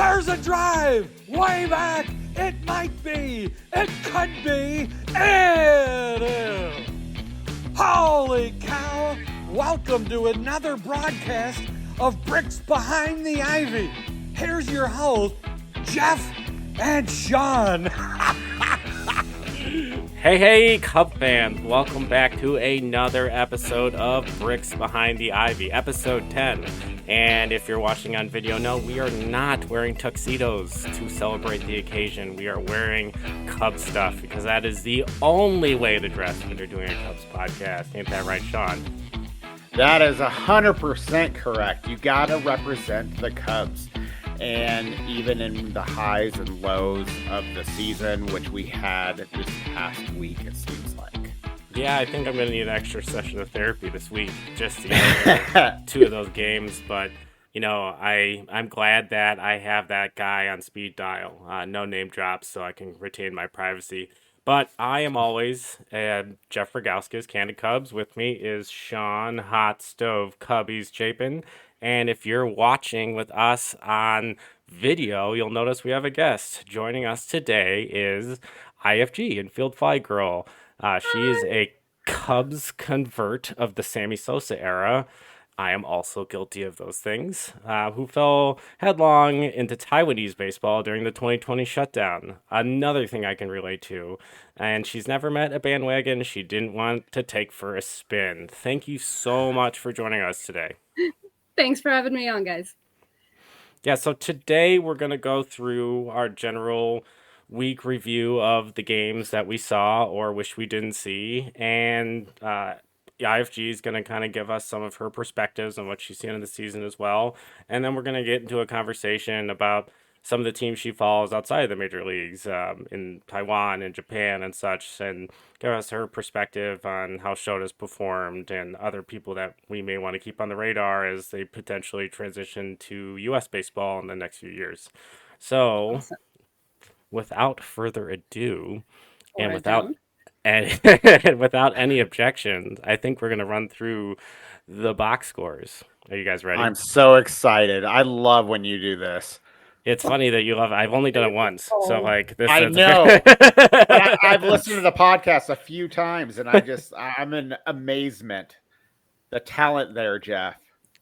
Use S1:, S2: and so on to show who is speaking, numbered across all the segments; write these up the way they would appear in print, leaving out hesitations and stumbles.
S1: There's a drive way back. It might be. It could be. It is. Holy cow. Welcome to another broadcast of Bricks Behind the Ivy. Here's your host, Jeff and Sean.
S2: Hey, Cub fans. Welcome back to another episode of Bricks Behind the Ivy, episode 10. And if you're watching on video, no, we are not wearing tuxedos to celebrate the occasion. We are wearing Cub stuff because that is the only way to dress when you're doing a Cubs podcast. Ain't that right, Sean?
S3: That is 100% correct. You gotta represent the Cubs. And even in the highs and lows of the season, which we had this past week, it seems like.
S2: Yeah, I think I'm going to need an extra session of therapy this week just to get two of those games. But, you know, I'm glad that I have that guy on speed dial. No name drops, so I can retain my privacy. But I am always Jeff Rogowski's Candid Cubs. With me is Sean Hot Stove Cubbies Chapin. And if you're watching with us on video, you'll notice we have a guest. Joining us today is IFG, Infield Fly Girl. She is a Cubs convert of the Sammy Sosa era. I am also guilty of those things, who fell headlong into Taiwanese baseball during the 2020 shutdown. Another thing I can relate to. And she's never met a bandwagon she didn't want to take for a spin. Thank you so much for joining us today.
S4: Thanks for having me on, guys.
S2: Yeah, so today we're going to go through our general week review of the games that we saw or wish we didn't see. And IFG is going to kind of give us some of her perspectives on what she's seen in the season as well. And then we're going to get into a conversation about some of the teams she follows outside of the major leagues in Taiwan and Japan and such, and give us her perspective on how Shota's performed and other people that we may want to keep on the radar as they potentially transition to U.S. baseball in the next few years. So, awesome. Without further ado, and without any objections, I think we're going to run through the box scores. Are you guys ready?
S3: I'm so excited. I love when you do this.
S2: It's funny that you love it. I've only done it once, so like this.
S3: I know. But I've listened to the podcast a few times, and I'm in amazement. The talent there, Jeff.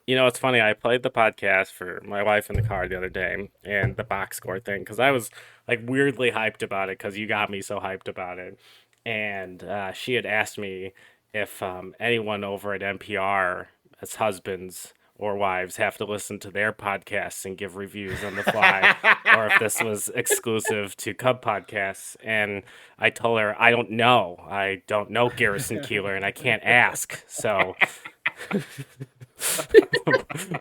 S2: You know, it's funny. I played the podcast for my wife in the car the other day, and the box score thing, because I was like weirdly hyped about it because you got me so hyped about it, and she had asked me if anyone over at NPR as husbands or wives have to listen to their podcasts and give reviews on the fly, or if this was exclusive to Cub podcasts. And I told her, I don't know. I don't know Garrison Keillor, and I can't ask. So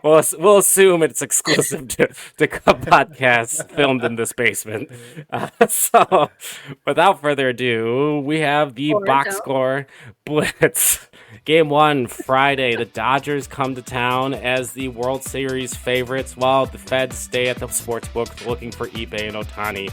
S2: we'll assume it's exclusive to Cub podcasts filmed in this basement. So without further ado, we have the box score blitz. Game 1, Friday, the Dodgers come to town as the World Series favorites while the Feds stay at the sportsbook looking for Ippei and Ohtani.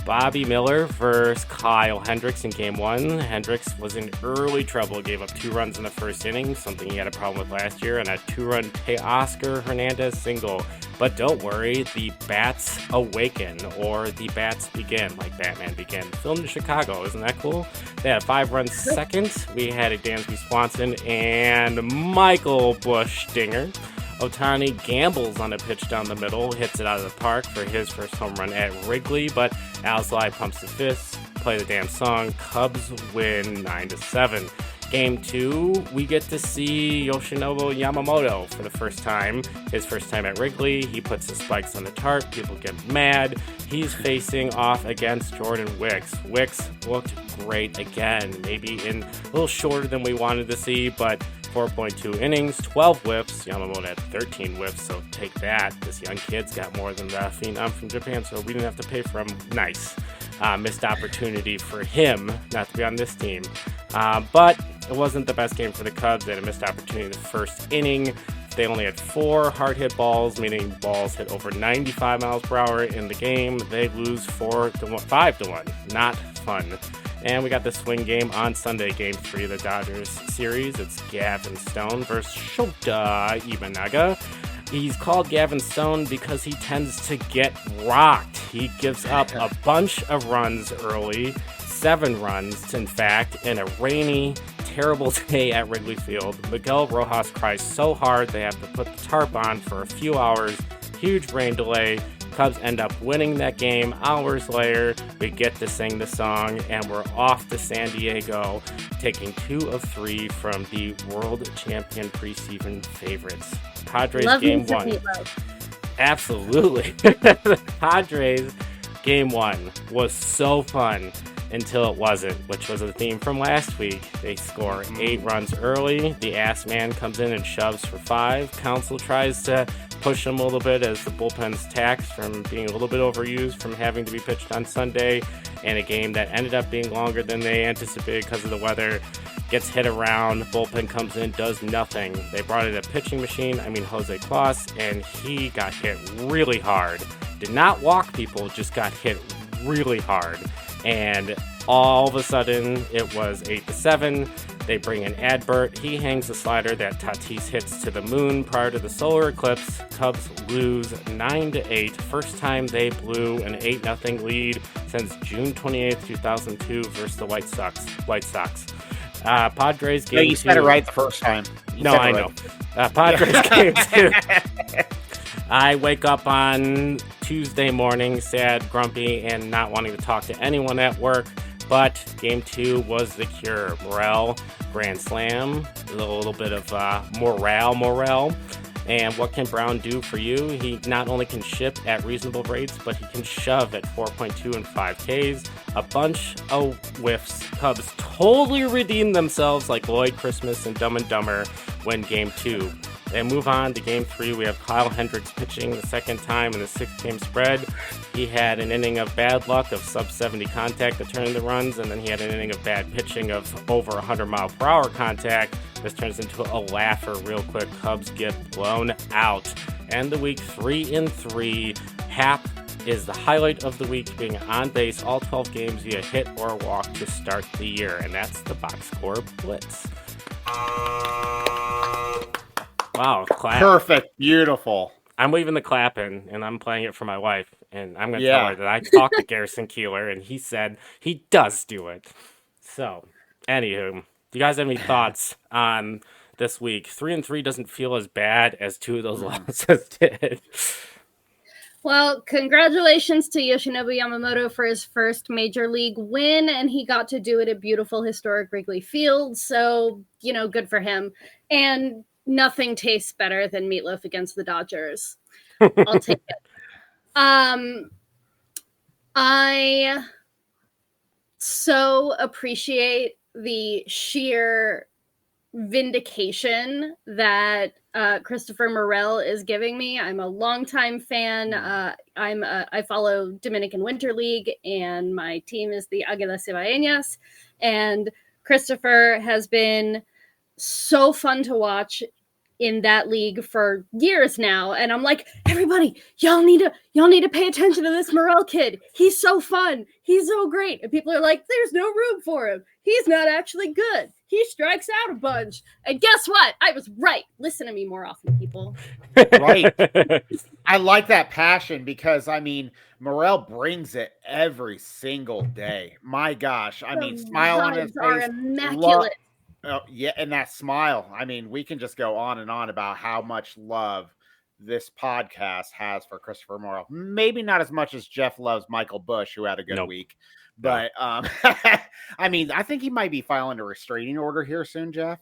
S2: Bobby Miller versus Kyle Hendricks in Game 1. Hendricks was in early trouble, gave up 2 runs in the first inning, something he had a problem with last year, and a 2-run Teoscar Hernandez single. But don't worry, the bats awaken, or the bats begin, like Batman Begin. Filmed in Chicago, isn't that cool? They had a 5-run second. We had a Dansby Swanson and Michael Busch Dinger. Ohtani gambles on a pitch down the middle, hits it out of the park for his first home run at Wrigley, but Alzolay pumps the fist, play the damn song. Cubs win 9-7. Game 2, we get to see Yoshinobu Yamamoto for the first time. His first time at Wrigley. He puts the spikes on the tarp. People get mad. He's facing off against Jordan Wicks. Wicks looked great again. Maybe in a little shorter than we wanted to see, but 4.2 innings, 12 whiffs. Yamamoto had 13 whiffs, so take that. This young kid's got more than the phenom from Japan, so we didn't have to pay for him. Nice. Missed opportunity for him not to be on this team. But it wasn't the best game for the Cubs. They had a missed opportunity in the first inning. They only had 4 hard-hit balls, meaning balls hit over 95 miles per hour in the game. They lose 5-1. Not fun. And we got the swing game on Sunday, Game 3 of the Dodgers series. It's Gavin Stone versus Shota Imanaga. He's called Gavin Stone because he tends to get rocked. He gives up a bunch of runs early, 7 runs, in fact, in a rainy, terrible day at Wrigley Field. Miguel Rojas cries so hard they have to put the tarp on for a few hours. Huge rain delay. Cubs end up winning that game. Hours later, we get to sing the song, and we're off to San Diego, taking 2 of 3 from the world champion preseason favorites. Padres
S4: Love
S2: game
S4: me some
S2: 1.
S4: meatloaf.
S2: Absolutely. The Padres game 1 was so fun until it wasn't, which was a theme from last week. They score 8 runs early. The ass man comes in and shoves for 5. Counsell tries to push him a little bit as the bullpen's taxed from being a little bit overused from having to be pitched on Sunday, and a game that ended up being longer than they anticipated because of the weather. Gets hit around, bullpen comes in, does nothing. They brought in a pitching machine, Jose Claus, and he got hit really hard. Did not walk people, just got hit really hard. And all of a sudden, it was 8-7. They bring in Adbert. He hangs a slider that Tatis hits to the moon prior to the solar eclipse. Cubs lose 9-8. First time they blew an 8-0 lead since June 28th, 2002 versus the White Sox. Padres game 2.
S3: No, you said it right the first time.
S2: I know. Padres game 2. I wake up on Tuesday morning, sad, grumpy, and not wanting to talk to anyone at work. But game 2 was the cure. Morel, grand slam, a little bit of morale. And what can Brown do for you? He not only can ship at reasonable rates, but he can shove at 4.2 and 5 Ks. A bunch of whiffs. Cubs totally redeemed themselves like Lloyd Christmas and Dumb and Dumber when game 2. They move on to game 3. We have Kyle Hendricks pitching the second time in the 6-game spread. He had an inning of bad luck of sub-70 contact that turned the runs, and then he had an inning of bad pitching of over 100-mile-per-hour contact. This turns into a laugher real quick. Cubs get blown out. End the week 3-3. Hap is the highlight of the week, being on base all 12 games via hit or walk to start the year, and that's the box score blitz. Wow, clap.
S3: Perfect. Beautiful.
S2: I'm leaving the clapping, and I'm playing it for my wife, and I'm going to tell her that I talked to Garrison Keeler, and he said he does do it. So, anywho, do you guys have any thoughts on this week? 3-3 doesn't feel as bad as 2 of those losses did.
S4: Well, congratulations to Yoshinobu Yamamoto for his first major league win, and he got to do it at beautiful historic Wrigley Field, so, good for him. And nothing tastes better than meatloaf against the Dodgers. I'll take it. I so appreciate the sheer vindication that Christopher Morel is giving me. I'm a longtime fan. I follow Dominican Winter League, and my team is the Águilas Cibaeñas. And Christopher has been so fun to watch in that league for years now, and I'm like, everybody, y'all need to pay attention to this Morel kid. He's so fun. He's so great. And people are like, there's no room for him. He's not actually good. He strikes out a bunch. And guess what? I was right. Listen to me more often, people.
S3: Right. I like that passion because, Morel brings it every single day. My gosh. Smile on his face.
S4: Are immaculate.
S3: Oh, yeah, and that smile. We can just go on and on about how much love this podcast has for Christopher Morel. Maybe not as much as Jeff loves Michael Bush, who had a good week. But, I think he might be filing a restraining order here soon, Jeff.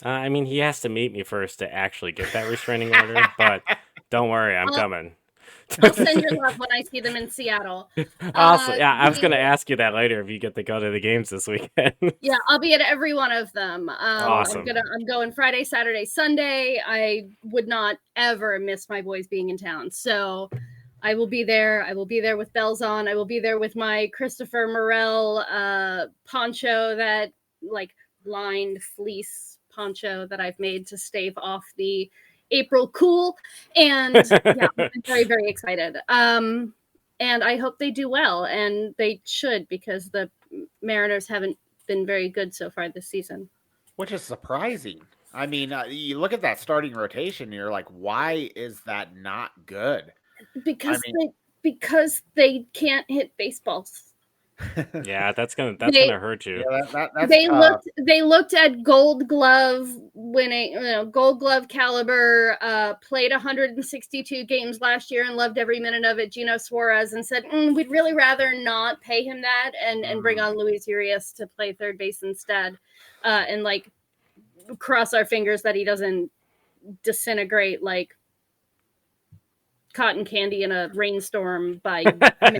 S2: He has to meet me first to actually get that restraining order, but don't worry, I'm coming.
S4: I'll send your love when I see them in Seattle.
S2: Awesome. I was going to ask you that later if you get to go to the games this weekend.
S4: Yeah, I'll be at every one of them.
S2: Awesome.
S4: I'm going Friday, Saturday, Sunday. I would not ever miss my boys being in town. So I will be there. I will be there with bells on. I will be there with my Christopher Morel poncho, that lined fleece poncho that I've made to stave off the April cool, and I'm very, very excited. And I hope they do well, and they should, because the Mariners haven't been very good so far this season.
S3: Which is surprising. I mean, you look at that starting rotation, and you're like, why is that not good?
S4: Because
S3: I mean,
S4: because they can't hit baseballs.
S2: Yeah, that's gonna
S4: They
S2: hurt you.
S3: yeah, that's tough.
S4: they looked at Gold Glove winning, Gold Glove caliber, played 162 games last year and loved every minute of it. Gino Suarez, and said, we'd really rather not pay him that and bring on Luis Urias to play third base instead, and like cross our fingers that he doesn't disintegrate like cotton candy in a rainstorm by May.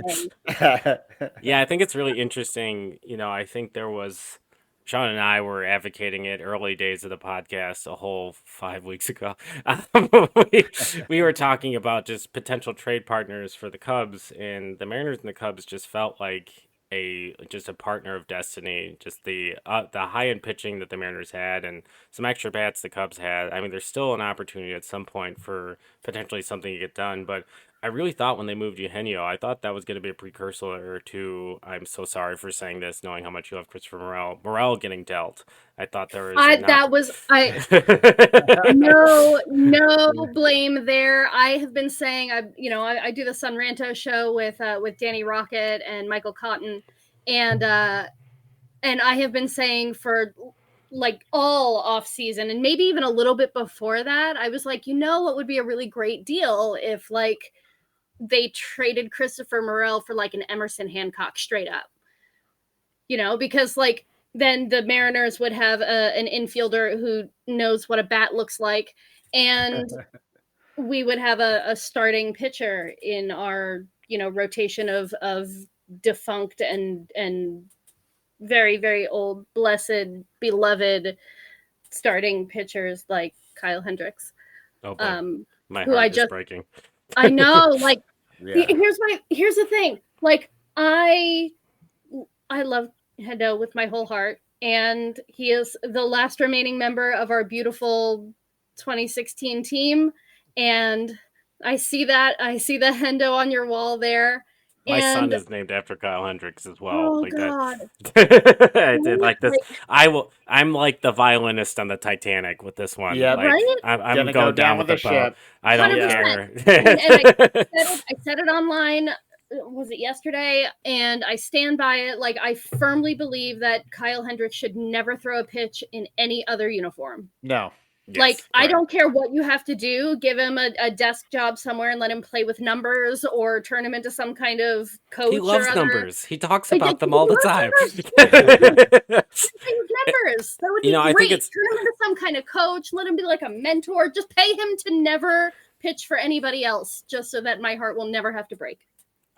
S2: Yeah, I think it's really interesting. I think Sean and I were advocating it early days of the podcast a whole 5 weeks ago. We were talking about just potential trade partners for the Cubs, and the Mariners and the Cubs just felt like a partner of destiny. Just the high end pitching that the Mariners had and some extra bats the Cubs had. I mean, there's still an opportunity at some point for potentially something to get done, but I really thought when they moved Eugenio, I thought that was going to be a precursor to, I'm so sorry for saying this, knowing how much you love Christopher Morel getting dealt. I thought there was
S4: no blame there. I have been saying, I do the Son Ranto show with Danny Rocket and Michael Cotton, and I have been saying for like all off season and maybe even a little bit before that, I was like, what would be a really great deal if like they traded Christopher Morel for like an Emerson Hancock straight up, because like then the Mariners would have an infielder who knows what a bat looks like, and we would have a starting pitcher in our rotation of defunct and very, very old, blessed, beloved starting pitchers like Kyle Hendricks.
S2: Oh boy. My
S4: who
S2: heart is breaking.
S4: I know, like,
S3: Yeah.
S4: here's the thing. Like, I love Hendo with my whole heart, and he is the last remaining member of our beautiful 2016 team. And I see the Hendo on your wall there.
S2: My son is named after Kyle Hendricks as well.
S4: Oh God!
S2: I did like this. I'm like the violinist on the Titanic with this one.
S3: Yeah,
S2: like,
S4: right.
S2: I'm going down with the
S3: ship.
S2: I don't
S4: 100%.
S2: care.
S4: And I said it online. Was it yesterday? And I stand by it. Like, I firmly believe that Kyle Hendricks should never throw a pitch in any other uniform.
S3: No.
S2: Yes,
S4: like,
S2: right.
S4: I don't care what you have to do. Give him a desk job somewhere and let him play with numbers or turn him into some kind of coach.
S2: He loves
S4: or other.
S2: numbers. He talks about them all the time.
S4: Numbers. That would be great.
S2: I think it's...
S4: Turn him into some kind of coach. Let him be like a mentor. Just pay him to never pitch for anybody else, just so that my heart will never have to break.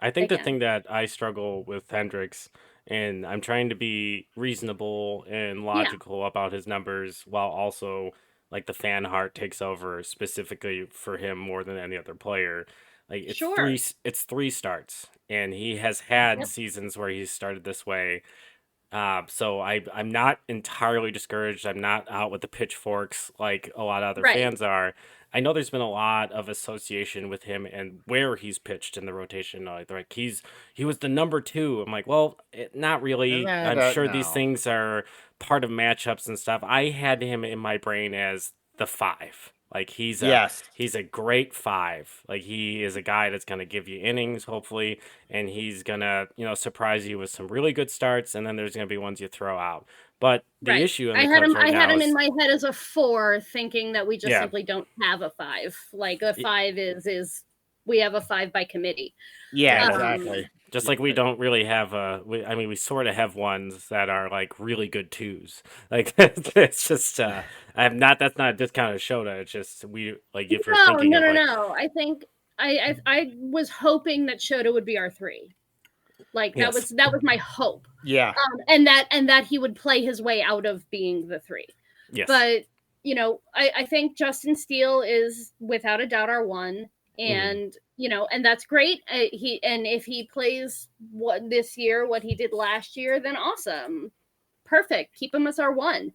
S2: I think the thing that I struggle with Hendricks, and I'm trying to be reasonable and logical about his numbers while also like the fan heart takes over specifically for him more than any other player. Like it's three starts, and he has had seasons where he's started this way. So I'm not entirely discouraged. I'm not out with the pitchforks like a lot of other fans are. I know there's been a lot of association with him and where he's pitched in the rotation. Like he was the number 2. I'm like, well, not really. I'm sure these things are part of matchups and stuff. I had him in my brain as the 5. Like he's a great 5. Like he is a guy that's going to give you innings, hopefully, and he's going to, surprise you with some really good starts, and then there's going to be ones you throw out. But the issue I had
S4: him in my head as a 4, thinking that we just simply don't have a 5. Like a 5 is we have a 5 by committee.
S3: Yeah, exactly.
S2: Just like we don't really have we sort of have ones that are like really good 2s. Like it's just that's not a discount of Shota. It's just we like if you're thinking
S4: No. I think I was hoping that Shota would be our 3. Like that was my hope.
S3: Yeah.
S4: And that he would play his way out of being the 3.
S2: Yes.
S4: But I think Justin Steele is without a doubt our 1. And and that's great. If he plays what he did last year, then awesome, perfect. Keep him as our 1.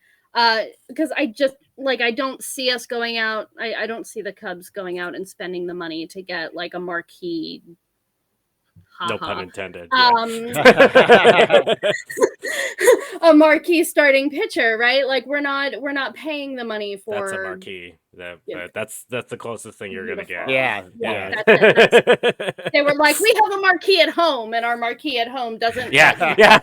S4: Because I don't see us going out. I don't see the Cubs going out and spending the money to get like a marquee ha
S2: No
S4: ha.
S2: pun intended. Yeah.
S4: A marquee starting pitcher, right? Like we're not paying the money for.
S2: That's a marquee. That's the closest thing you're gonna get.
S3: Yeah.
S4: That's it. They were like, we have a marquee at home, and our marquee at home doesn't.
S2: Yeah.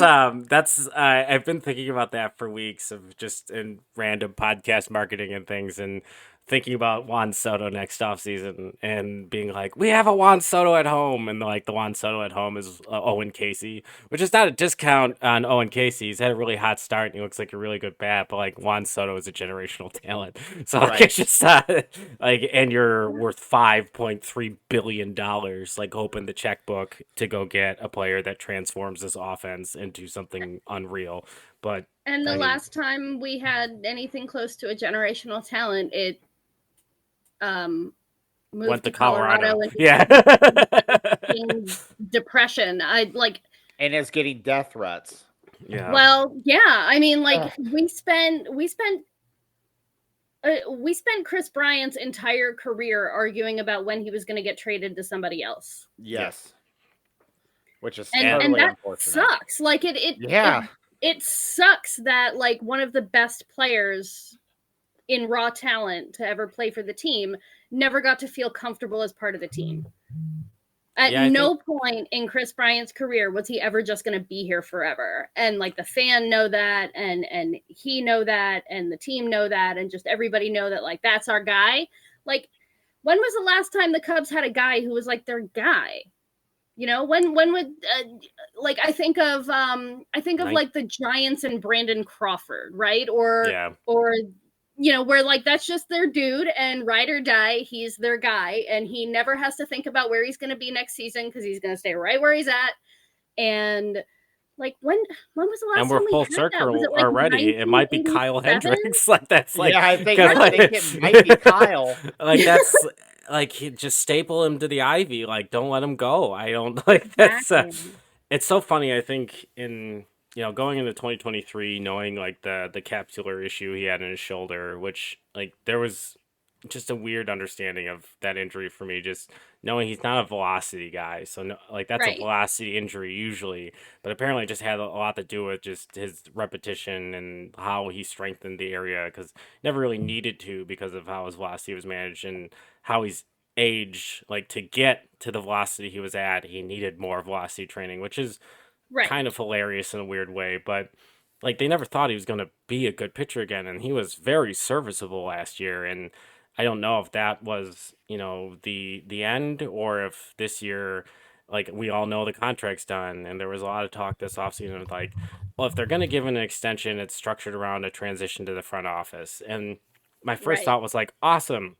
S4: Um,
S2: That's I've been thinking about that for weeks of just in random podcast marketing and things, and thinking about Juan Soto next offseason and being like, we have a Juan Soto at home, and like the Juan Soto at home is Owen Casey, which is not a discount on Owen Casey. He's had a really hot start and he looks like a really good bat, but like Juan Soto is a generational talent, so like, it's just like, and you're worth $5.3 billion, like open the checkbook to go get a player that transforms this offense into something unreal. But
S4: and the last time we had anything close to a generational talent, it moved
S2: went to
S4: Colorado
S2: and
S4: in depression.
S3: And is getting death threats.
S2: Yeah.
S4: Well, yeah. I mean, like we spent Chris Bryant's entire career arguing about when he was going to get traded to somebody else.
S3: Yes. Which is
S4: and
S3: totally
S4: that
S3: unfortunate.
S4: sucks. Like it sucks that like one of the best players in raw talent to ever play for the team never got to feel comfortable as part of the team. At no point in Chris Bryant's career was he ever just going to be here forever. And like the fan know that, and he know that, and the team know that, and just everybody know that like that's our guy. Like when was the last time the Cubs had a guy who was like their guy? You know, when would like I think of like the Giants and Brandon Crawford, right? Or you know, where like that's just their dude, and ride or die, he's their guy, and he never has to think about where he's going to be next season because he's going to stay right where he's at. And like when was the last
S2: and
S4: time
S2: we're full
S4: we had
S2: circle
S4: that? Was it, like,
S2: already. It might be Kyle
S4: 1987?
S2: Hendricks. Like that's like
S3: I think it might be Kyle.
S2: Like that's like he just staple him to the ivy. Like don't let him go. I don't like that's. It's so funny. I think in going into 2023, knowing like the capsular issue he had in his shoulder, which like there was just a weird understanding of that injury for me, just knowing he's not a velocity guy. So no, like that's a velocity injury usually, but apparently it just had a lot to do with just his repetition and how he strengthened the area, because never really needed to because of how his velocity was managed and how he's aged. Like to get to the velocity he was at, he needed more velocity training, which is kind of hilarious in a weird way. But like they never thought he was going to be a good pitcher again, and he was very serviceable last year. And I don't know if that was the end, or if this year, like we all know the contract's done, and there was a lot of talk this offseason of like, well, if they're going to give him an extension, it's structured around a transition to the front office. And my first thought was like, awesome.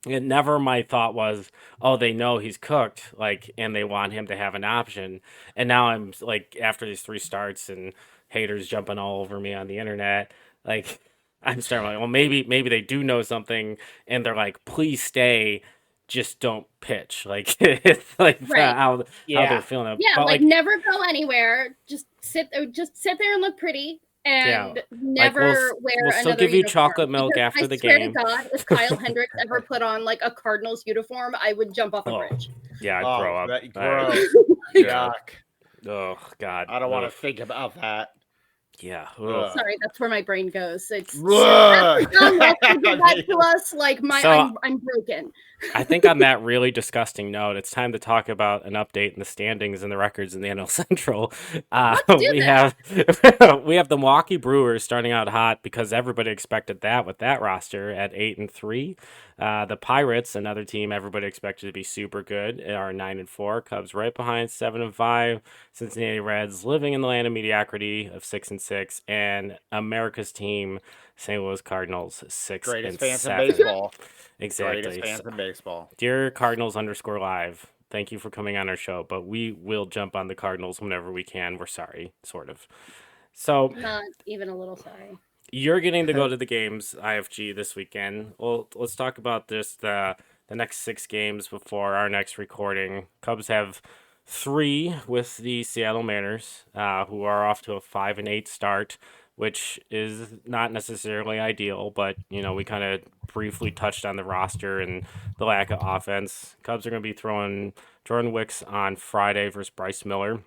S2: And never my thought was, oh, they know he's cooked, like, and they want him to have an option. And now I'm like, after these 3 starts and haters jumping all over me on the internet, like I'm starting like, well, maybe they do know something, and they're like, please stay, just don't pitch. Like it's like how they're feeling.
S4: Yeah,
S2: but,
S4: like never go anywhere. Just sit there and look pretty. And never wear
S2: we'll still
S4: another
S2: give you
S4: uniform.
S2: chocolate milk
S4: Because
S2: after the
S4: I swear
S2: game.
S4: to God, if Kyle Hendricks ever put on like a Cardinals uniform, I would jump off a bridge.
S2: Yeah, I'd throw up.
S3: Gross.
S2: Yuck. Oh God.
S3: I don't want to think about that.
S2: Yeah.
S4: Sorry, that's where my brain goes. It's that to us. Like I'm broken.
S2: I think on that really disgusting note, it's time to talk about an update in the standings and the records in the NL Central. We have the Milwaukee Brewers starting out hot because everybody expected that with that roster at 8-3. The Pirates, another team everybody expected to be super good, are 9-4. Cubs right behind 7-5. Cincinnati Reds living in the land of mediocrity of 6-6, and America's team, St. Louis Cardinals, 6-7.
S3: Greatest fans in baseball.
S2: Exactly.
S3: Greatest fans in baseball.
S2: Dear Cardinals_live, thank you for coming on our show, but we will jump on the Cardinals whenever we can. We're sorry, sort of. So
S4: not even a little sorry.
S2: You're getting to go to the games, IFG, this weekend. Well, let's talk about this, the next 6 games before our next recording. Cubs have 3 with the Seattle Mariners, who are off to a 5-8 start. which is not necessarily ideal, but we kind of briefly touched on the roster and the lack of offense. Cubs are going to be throwing Jordan Wicks on Friday versus Bryce Miller.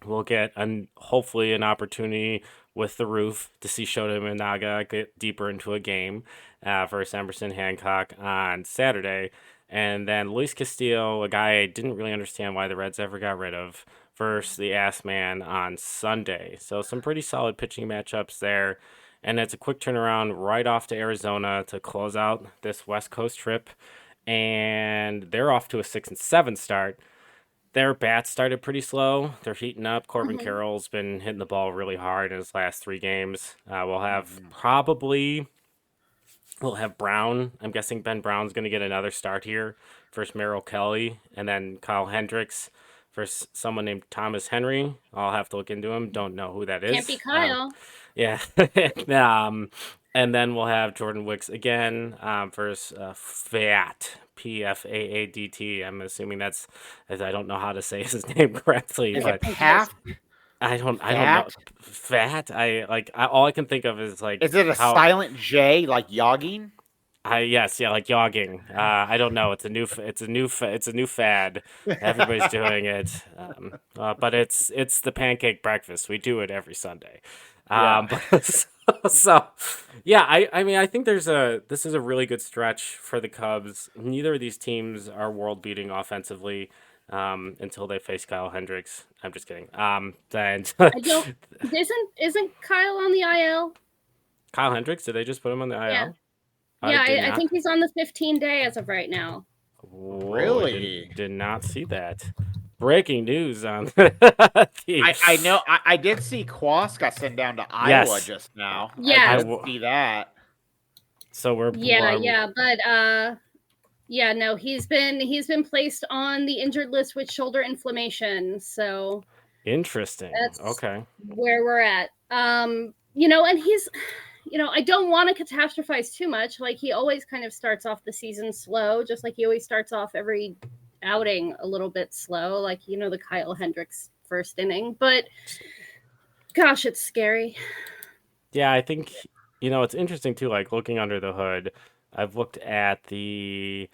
S2: We'll get hopefully an opportunity with the roof to see Shota Minaga get deeper into a game versus Emerson Hancock on Saturday. And then Luis Castillo, a guy I didn't really understand why the Reds ever got rid of, versus the Ass Man on Sunday. So some pretty solid pitching matchups there. And it's a quick turnaround right off to Arizona to close out this West Coast trip. And they're off to a 6-7 start. Their bats started pretty slow. They're heating up. Corbin Carroll's been hitting the ball really hard in his last 3 games. We'll have Brown. I'm guessing Ben Brown's going to get another start here versus Merrill Kelly. And then Kyle Hendricks versus someone named Thomas Henry. I'll have to look into him. Don't know who that is.
S4: Can't be Kyle.
S2: Yeah. And then we'll have Jordan Wicks again versus Faat. Pfaadt. I'm assuming I don't know how to say his name correctly.
S3: Is
S2: but
S3: it Paf?
S2: I don't know. Fat. All I can think of is like.
S3: Is it a silent J like yogging?
S2: Yes, like yogging. I don't know. It's a new fad. Everybody's doing it. But it's the pancake breakfast. We do it every Sunday. So yeah, I think this is a really good stretch for the Cubs. Neither of these teams are world beating offensively until they face Kyle Hendricks. I'm just kidding. Isn't
S4: Kyle on the IL?
S2: Kyle Hendricks? Did they just put him on the IL?
S4: I think he's on the 15-day as of right now.
S2: Whoa,
S3: really?
S2: Did not see that. Breaking news on
S3: I know. I did see Quas got sent down to Iowa just now.
S4: Yeah,
S3: I didn't see that.
S2: So we're
S4: but no, he's been placed on the injured list with shoulder inflammation. So
S2: interesting.
S4: That's
S2: okay.
S4: Where we're at. And he's. I don't want to catastrophize too much. Like, he always kind of starts off the season slow, just like he always starts off every outing a little bit slow, like, the Kyle Hendricks first inning. But, gosh, it's scary.
S2: Yeah, I think, it's interesting, too, like, looking under the hood. I've looked at the,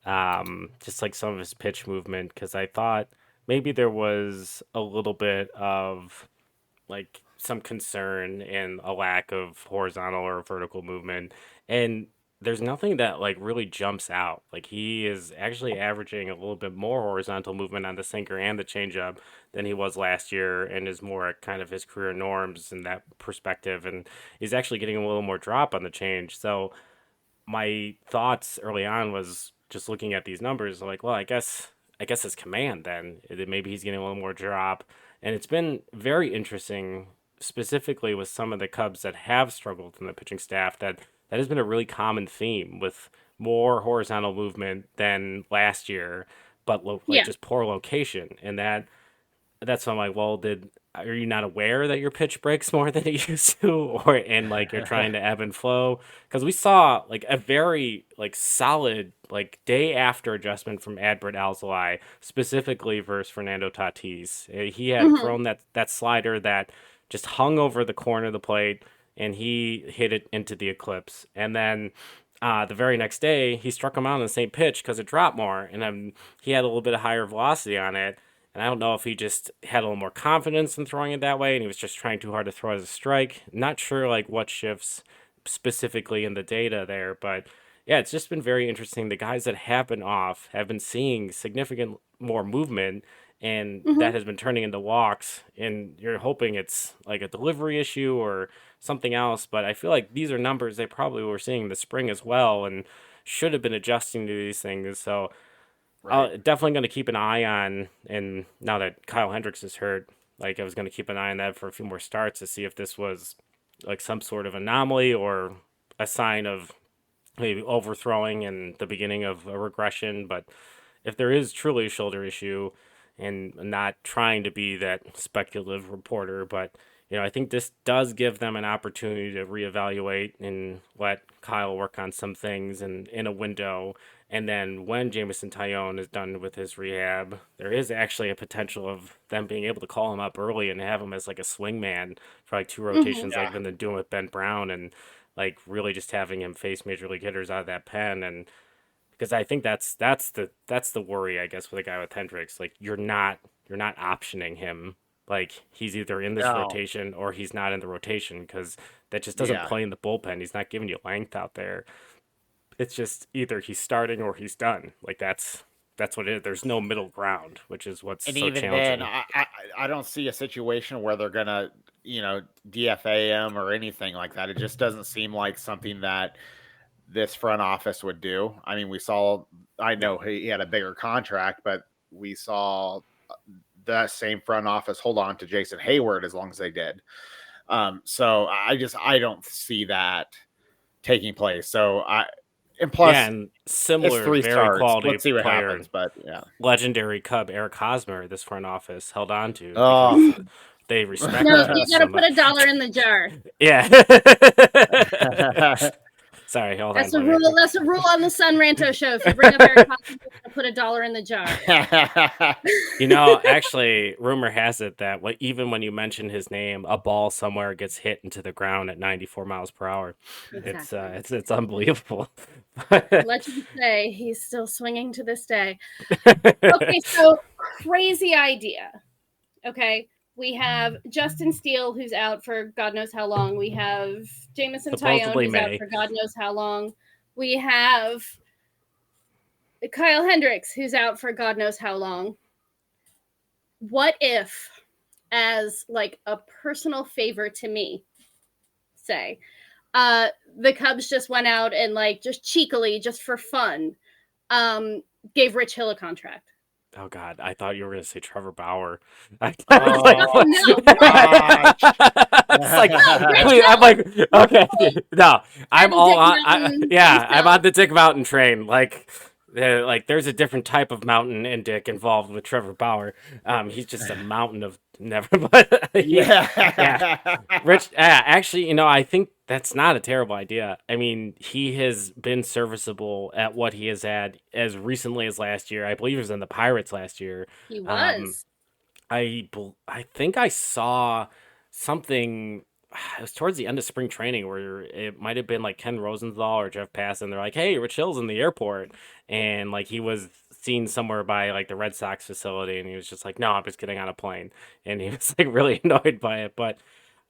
S2: just, like, some of his pitch movement, because I thought maybe there was a little bit of, like, some concern and a lack of horizontal or vertical movement, and there's nothing that like really jumps out. Like, he is actually averaging a little bit more horizontal movement on the sinker and the changeup than he was last year, and is more at kind of his career norms in that perspective, and he's actually getting a little more drop on the change. So my thoughts early on was just looking at these numbers like, well, I guess his command then maybe he's getting a little more drop. And it's been very interesting, specifically with some of the Cubs that have struggled in the pitching staff, that has been a really common theme, with more horizontal movement than last year, but just poor location. And that's why I'm like, well, are you not aware that your pitch breaks more than it used to, and like you're trying to ebb and flow? Because we saw like a very like solid like day after adjustment from Adbert Alzolay, specifically versus Fernando Tatis. He had thrown that slider that just hung over the corner of the plate, and he hit it into the eclipse. And then the very next day, he struck him out on the same pitch because it dropped more, and then he had a little bit of higher velocity on it. And I don't know if he just had a little more confidence in throwing it that way, and he was just trying too hard to throw it as a strike. Not sure like what shifts specifically in the data there, but yeah, it's just been very interesting. The guys that have been off have been seeing significant more movement, and that has been turning into walks, and you're hoping it's like a delivery issue or something else. But I feel like these are numbers they probably were seeing in the spring as well, and should have been adjusting to these things. So I'm definitely going to keep an eye on, and now that Kyle Hendricks is hurt, like I was going to keep an eye on that for a few more starts to see if this was like some sort of anomaly or a sign of maybe overthrowing and the beginning of a regression. But if there is truly a shoulder issue, and not trying to be that speculative reporter, but I think this does give them an opportunity to reevaluate and let Kyle work on some things in a window, And then when Jameson Taillon is done with his rehab, there is actually a potential of them being able to call him up early and have him as like a swing man for like 2 rotations, like they've been doing with Ben Brown, and like really just having him face major league hitters out of that pen. And because I think that's the worry, I guess, with a guy with Hendricks. Like you're not optioning him. Like he's either in this rotation or he's not in the rotation, because that just doesn't play in the bullpen. He's not giving you length out there. It's just either he's starting or he's done. Like that's what it is. There's no middle ground, which is what's
S3: And
S2: so
S3: even
S2: challenging.
S3: then, I don't see a situation where they're gonna, DFA him or anything like that. It just doesn't seem like something that this front office would do. I mean, I know he had a bigger contract, but we saw that same front office hold on to Jason Hayward as long as they did. So I don't see that taking place. And plus,
S2: and similar,
S3: it's 3
S2: very
S3: starts.
S2: quality
S3: Let's see what
S2: player,
S3: happens. But
S2: legendary Cub Eric Hosmer, this front office held on to.
S3: Oh.
S2: They respect.
S4: No,
S2: him
S4: you
S2: so
S4: gotta put
S2: much.
S4: $1 in the jar.
S2: Yeah. Sorry, hold
S4: That's
S2: on.
S4: a rule. That's a rule on the Son Ranto Show. If you bring up Eric Hosmer, you gotta put $1 in the jar.
S2: Actually, rumor has it that even when you mention his name, a ball somewhere gets hit into the ground at 94 miles per hour.
S4: Exactly.
S2: It's unbelievable.
S4: Legends say he's still swinging to this day. Okay, so crazy idea. Okay, we have Justin Steele, who's out for God knows how long. We have Jameson Taillon, who's out for God knows how long. We have Kyle Hendricks, who's out for God knows how long. What if, as like a personal favor to me, say, the Cubs just went out and like just cheekily, just for fun, gave Rich Hill a contract?
S2: Oh God, I thought you were going to say Trevor Bauer.
S4: No.
S2: I'm like, okay, no, I'm all on. I'm on the Dick Mountain train. Like there's a different type of Mountain and Dick involved with Trevor Bauer. He's just a mountain of never. But Rich. Actually, I think that's not a terrible idea. I mean, he has been serviceable at what he has had as recently as last year. I believe he was in the Pirates last year.
S4: He was.
S2: I think I saw something. It was towards the end of spring training where it might have been like Ken Rosenthal or Jeff Passan. They're like, "Hey, Rich Hill's in the airport," and like he was seen somewhere by like the Red Sox facility, and he was just like, "No, I'm just getting on a plane," and he was like really annoyed by it. But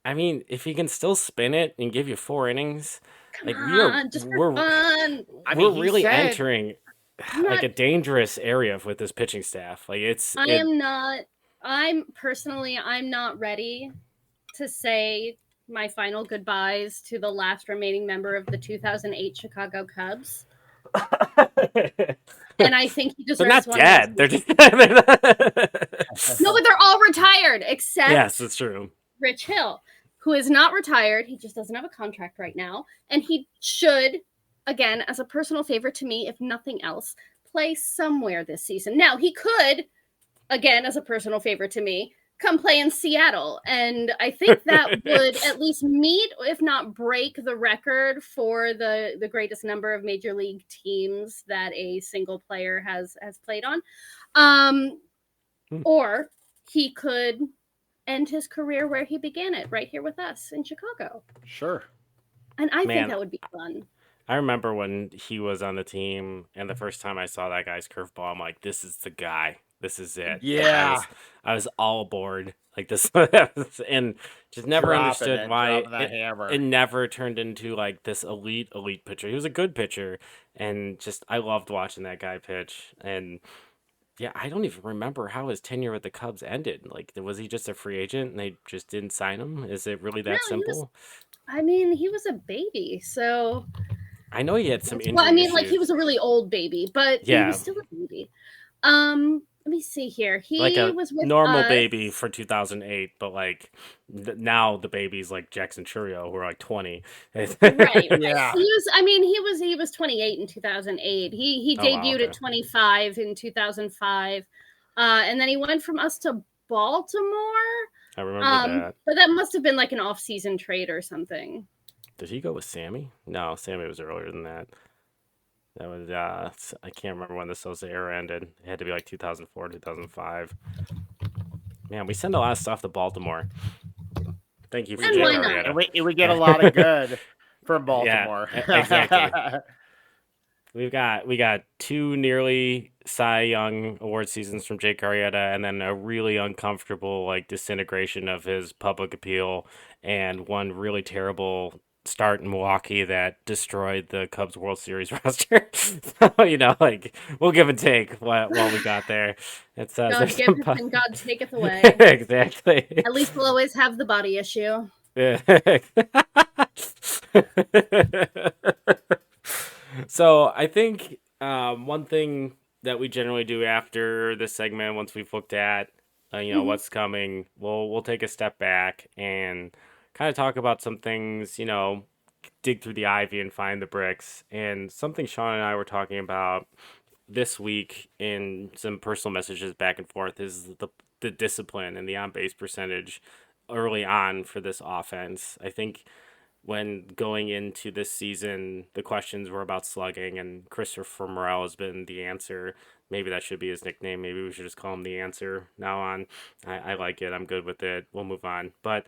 S2: I mean, if he can still spin it and give you 4 innings, we're really entering like a dangerous area with this pitching staff. Like
S4: I'm not ready to say my final goodbyes to the last remaining member of the 2008 Chicago Cubs. And I think he deserves.
S2: They're not dead. They're just
S4: no, but they're all retired except
S2: yes, it's true.
S4: Rich Hill, who is not retired. He just doesn't have a contract right now, and he should, again, as a personal favor to me, if nothing else, play somewhere this season. Now he could, again, as a personal favor to me, come play in Seattle. And I think that would at least meet, if not break, the record for the greatest number of major league teams that a single player has played on. Or he could end his career where he began it, right here with us in Chicago.
S3: Sure.
S4: And I think that would be fun.
S2: I remember when he was on the team, and the first time I saw that guy's curveball, I'm like, this is the guy. This is it.
S3: Yeah.
S2: I was all aboard like this, and just never understood why it never turned into like this elite pitcher. He was a good pitcher, and just I loved watching that guy pitch. And yeah, I don't even remember how his tenure with the Cubs ended. Like, was he just a free agent and they just didn't sign him? Is it really that simple?
S4: He was a baby, so
S2: I know he had some injuries.
S4: Well, like he was a really old baby, but he was still a baby. Let me see here. He
S2: like a
S4: was with
S2: normal baby for 2008, but like now the baby's like Jackson Churio, who are like 20.
S4: Right. Yeah. He was 28 in 2008. He debuted at 25 in 2005, and then he went from us to Baltimore.
S2: I remember that.
S4: But that must have been like an off-season trade or something.
S2: Did he go with Sammy? No, Sammy was earlier than that. That was I can't remember when the Sosa era ended. It had to be like 2004, 2005. Man, we send a lot of stuff to Baltimore. Thank you for
S4: And
S2: Jake
S4: why not?
S2: Arrieta.
S3: And we get a lot of good from Baltimore.
S2: Exactly. We got 2 nearly Cy Young award seasons from Jake Arrieta, and then a really uncomfortable like disintegration of his public appeal, and one really terrible start in Milwaukee that destroyed the Cubs World Series roster. So, like we'll give and take what we got there. It's
S4: God
S2: there's some
S4: giveth and God taketh away.
S2: exactly.
S4: At least we'll always have the body issue.
S2: Yeah. So I think one thing that we generally do after this segment, once we've looked at what's coming, we'll take a step back and kind of talk about some things, dig through the ivy and find the bricks. And something Sean and I were talking about this week in some personal messages back and forth is the discipline and the on base percentage early on for this offense. I think when going into this season, the questions were about slugging, and Christopher Morel has been the answer. Maybe that should be his nickname. Maybe we should just call him the answer now on. I like it. I'm good with it. We'll move on. But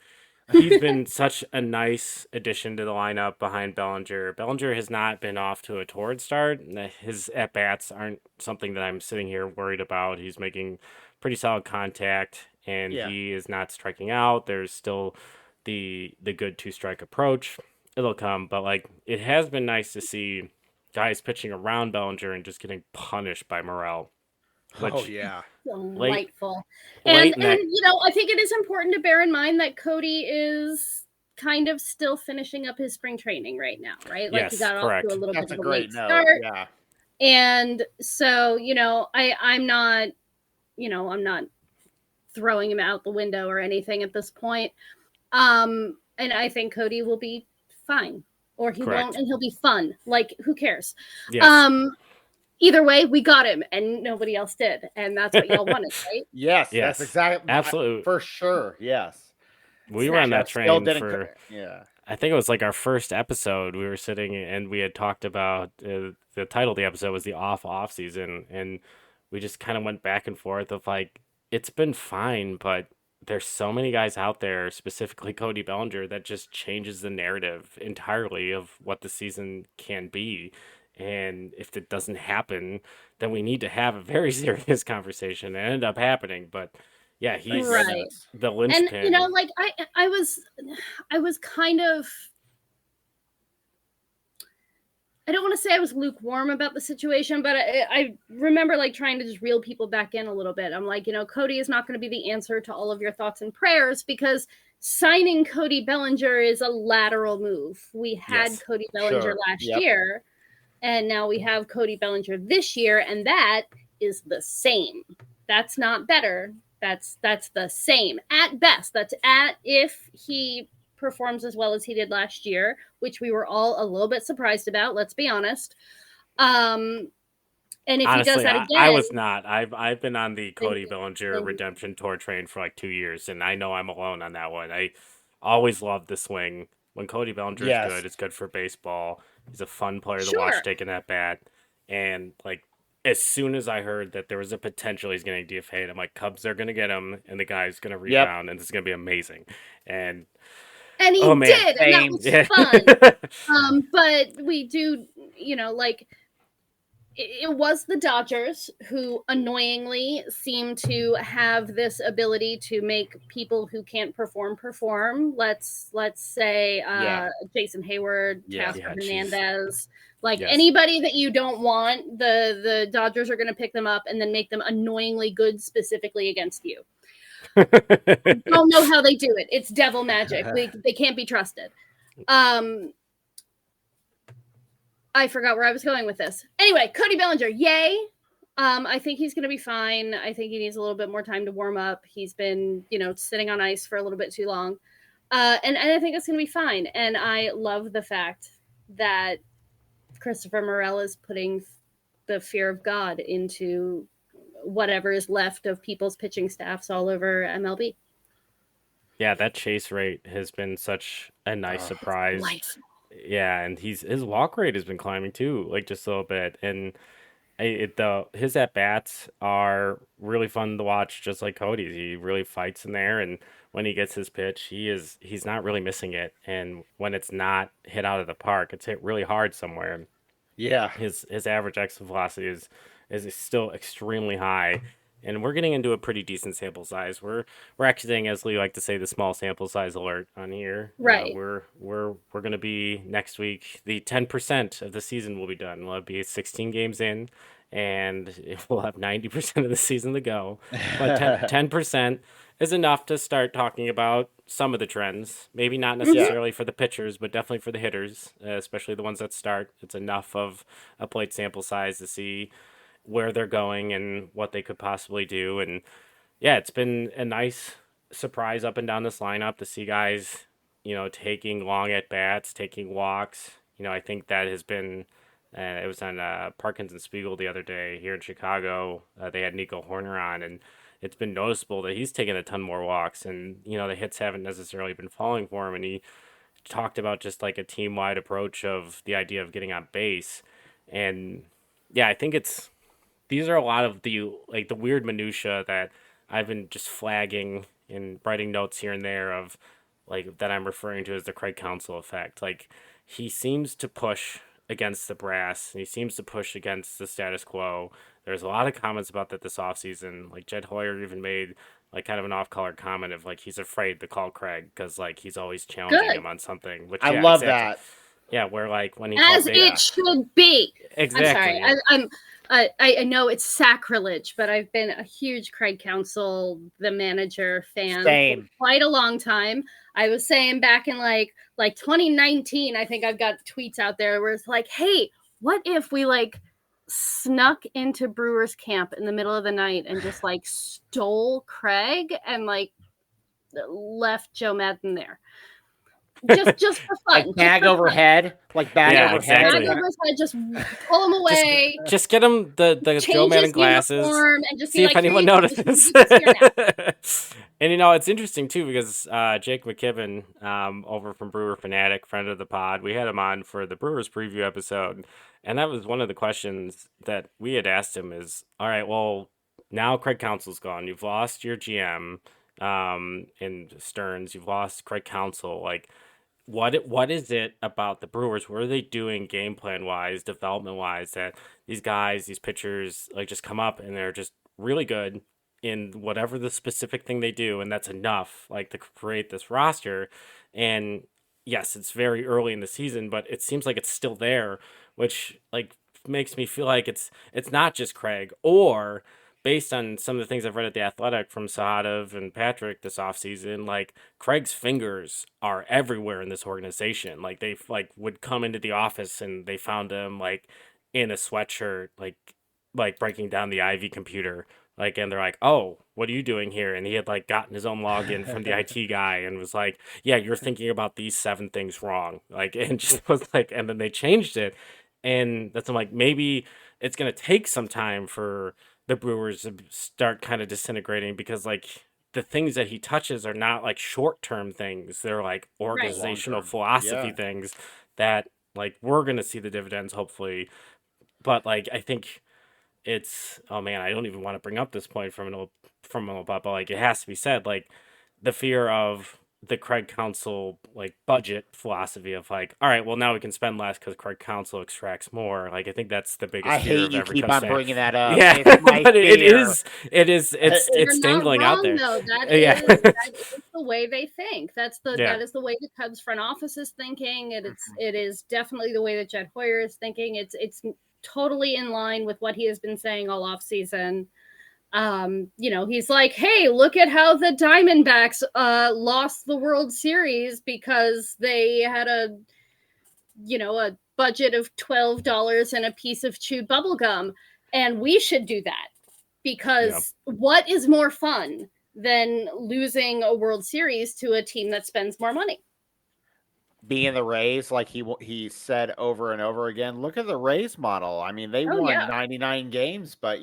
S2: he's been such a nice addition to the lineup behind Bellinger. Bellinger has not been off to a torrid start. His at-bats aren't something that I'm sitting here worried about. He's making pretty solid contact, and he is not striking out. There's still the good 2-strike approach. It'll come, but it has been nice to see guys pitching around Bellinger and just getting punished by Morel.
S4: Delightful. And I think it is important to bear in mind that Cody is kind of still finishing up his spring training right now, right?
S2: Yes,
S4: he got
S2: correct.
S4: off to a little
S3: That's
S4: bit
S3: a
S4: of a late
S3: great note.
S4: start.
S3: Yeah.
S4: And so, I'm not, I'm not throwing him out the window or anything at this point. And I think Cody will be fine, or he won't, and he'll be fun. Who cares?
S2: Yes.
S4: Either way, we got him, and nobody else did, and that's what y'all wanted, right?
S3: Yes, that's exactly
S2: absolutely
S3: for sure. Yes,
S2: we were on that train for.
S3: Yeah,
S2: I think it was our first episode. We were sitting and we had talked about the title of the episode was the off season, and we just kind of went back and forth of it's been fine, but there's so many guys out there, specifically Cody Bellinger, that just changes the narrative entirely of what the season can be. And if it doesn't happen, then we need to have a very serious conversation. It ended up happening, but yeah, he's the linchpin.
S4: And I was kind of, I don't want to say I was lukewarm about the situation, but I remember trying to just reel people back in a little bit. I'm Cody is not going to be the answer to all of your thoughts and prayers, because signing Cody Bellinger is a lateral move. We had Cody Bellinger last year, and now we have Cody Bellinger this year, and that is the same. That's not better. That's the same at best. That's if he performs as well as he did last year, which we were all a little bit surprised about, let's be honest. And if
S2: honestly,
S4: he does that again,
S2: I was not. I've been on the Cody Bellinger redemption tour train for 2 years, and I know I'm alone on that one. I always loved the swing. When Cody Bellinger is good, it's good for baseball. He's a fun player to watch taking that bat. And as soon as I heard that there was a potential he's getting DFA'd, I'm Cubs are going to get him, and the guy's going to rebound, and this is going to be amazing. And
S4: he did, and that was fun. But we do, it was the Dodgers who annoyingly seem to have this ability to make people who can't perform. Let's say Jason Hayward, Casper Hernandez, anybody that you don't want, the Dodgers are going to pick them up and then make them annoyingly good specifically against you. I don't know how they do it. It's devil magic. They can't be trusted. I forgot where I was going with this. Anyway, Cody Bellinger, yay. I think he's going to be fine. I think he needs a little bit more time to warm up. He's been, sitting on ice for a little bit too long. And I think it's going to be fine. And I love the fact that Christopher Morel is putting the fear of God into whatever is left of people's pitching staffs all over MLB.
S2: Yeah, that chase rate has been such a nice surprise. Yeah, and his walk rate has been climbing too, like just a little bit. And his at bats are really fun to watch, just like Cody's. He really fights in there, and when he gets his pitch, he's not really missing it. And when it's not hit out of the park, it's hit really hard somewhere.
S3: Yeah.
S2: His average exit velocity is still extremely high, and we're getting into a pretty decent sample size. We're exiting, as we like to say, the small sample size alert on here.
S4: Right.
S2: We're gonna be next week. The 10% of the season will be done. We'll be 16 games in, and we'll have 90% of the season to go. But 10% is enough to start talking about some of the trends. Maybe not necessarily for the pitchers, but definitely for the hitters, especially the ones that start. It's enough of a plate sample size to see where they're going and what they could possibly do. And yeah, it's been a nice surprise up and down this lineup to see guys, taking long at bats, taking walks. I think that has been. It was on Parkins and Spiegel the other day here in Chicago. They had Nico Horner on, and it's been noticeable that he's taken a ton more walks, and the hits haven't necessarily been falling for him. And he talked about just like a team wide approach of the idea of getting on base, and yeah, I think these are a lot of the weird minutia that I've been just flagging and writing notes here and there of that I'm referring to as the Craig Counsell effect. Like he seems to push against the brass, and he seems to push against the status quo. There's a lot of comments about that this offseason. Like Jed Hoyer even made kind of an off-color comment of he's afraid to call Craig because he's always challenging him on something. Which
S3: I love that.
S2: Yeah, where when he
S4: as it should be.
S2: Exactly.
S4: I'm sorry. I know it's sacrilege, but I've been a huge Craig Counsell, the manager, fan for quite a long time. I was saying back in like 2019, I think I've got tweets out there where it's like, hey, what if we snuck into Brewers camp in the middle of the night and just stole Craig and left Joe Maddon there? Just for fun.
S3: Like bag overhead. Bag overhead.
S4: Bag over his head, just pull him away.
S2: Just get him the Joe Maddon glasses.
S4: And just
S2: see if anyone notices. And it's interesting too because Jake McKibben, over from Brewer Fanatic, friend of the pod, we had him on for the Brewers preview episode, and that was one of the questions that we had asked him is, all right, well, now Craig Counsell's gone. You've lost your GM in Stearns. You've lost Craig Counsell. What is it about the Brewers? What are they doing game plan wise, development wise, that these guys, these pitchers, just come up and they're just really good in whatever the specific thing they do, and that's enough to create this roster. And yes, it's very early in the season, but it seems like it's still there, which makes me feel like it's not just Craig, or based on some of the things I've read at The Athletic from Sahadev and Patrick this offseason, Craig's fingers are everywhere in this organization. They would come into the office and they found him in a sweatshirt, breaking down the Ivy computer. And they're like, oh, what are you doing here? And he had gotten his own login from the IT guy and was like, yeah, you're thinking about these 7 things wrong. And just was and then they changed it. And that's maybe it's going to take some time for the Brewers to start kind of disintegrating because the things that he touches are not short-term things. They're organizational philosophy things that we're going to see the dividends hopefully. But I think it's, oh man, I don't even want to bring up this point from an old but it has to be said, the fear of the Craig Counsell budget philosophy of all right, well now we can spend less because Craig Counsell extracts more. I think that's the biggest.
S3: I
S2: fear
S3: hate
S2: of
S3: you
S2: every
S3: keep
S2: Cubs
S3: on
S2: fan.
S3: bringing that up.
S2: Yeah, but it's dangling out there.
S4: Though. That is the way they think. That is the way the Cubs front office is thinking. It is definitely the way that Jed Hoyer is thinking. It's totally in line with what he has been saying all off season. He's like, hey, look at how the Diamondbacks lost the World Series because they had a budget of $12 and a piece of chewed bubble gum, and we should do that because what is more fun than losing a World Series to a team that spends more money?
S3: Being the Rays, he said over and over again, look at the Rays model. I mean, they won 99 games, but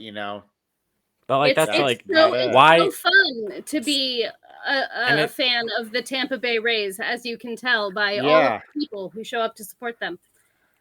S2: But
S4: it's
S2: that's
S4: so
S2: why
S4: fun to be a fan of the Tampa Bay Rays, as you can tell by all of the people who show up to support them.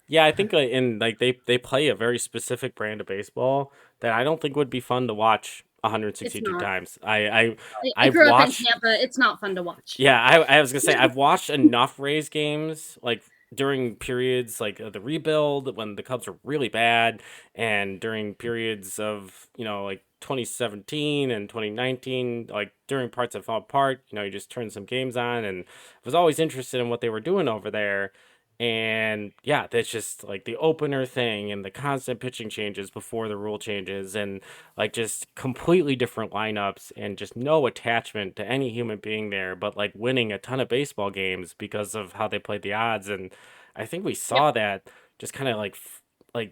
S2: Yeah, I think they play a very specific brand of baseball that I don't think would be fun to watch 162 times.
S4: I
S2: I've
S4: grew up
S2: watched
S4: in Tampa. It's not fun to watch.
S2: Yeah, I was gonna say I've watched enough Rays games like during periods like the rebuild when the Cubs were really bad, and during periods of like 2017 and 2019, like during parts that fell apart. You just turned some games on, and was always interested in what they were doing over there. And yeah, that's just like the opener thing and the constant pitching changes before the rule changes, and like just completely different lineups and just no attachment to any human being there, but like winning a ton of baseball games because of how they played the odds. And I think we saw that just kind of like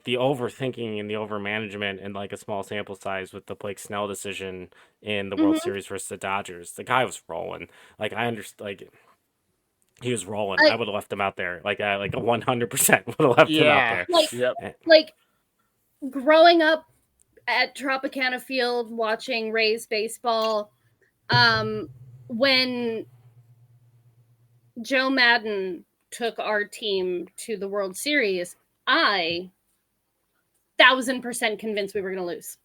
S2: the overthinking and the overmanagement and like a small sample size with the Blake Snell decision in the World Series versus the Dodgers. The guy was rolling. Like I understand, like he was rolling. I would have left him out there. Like 100% would have left him out
S4: there. Like growing up at Tropicana Field watching Rays baseball, when Joe Madden took our team to the World Series, I 1,000% convinced we were going to lose.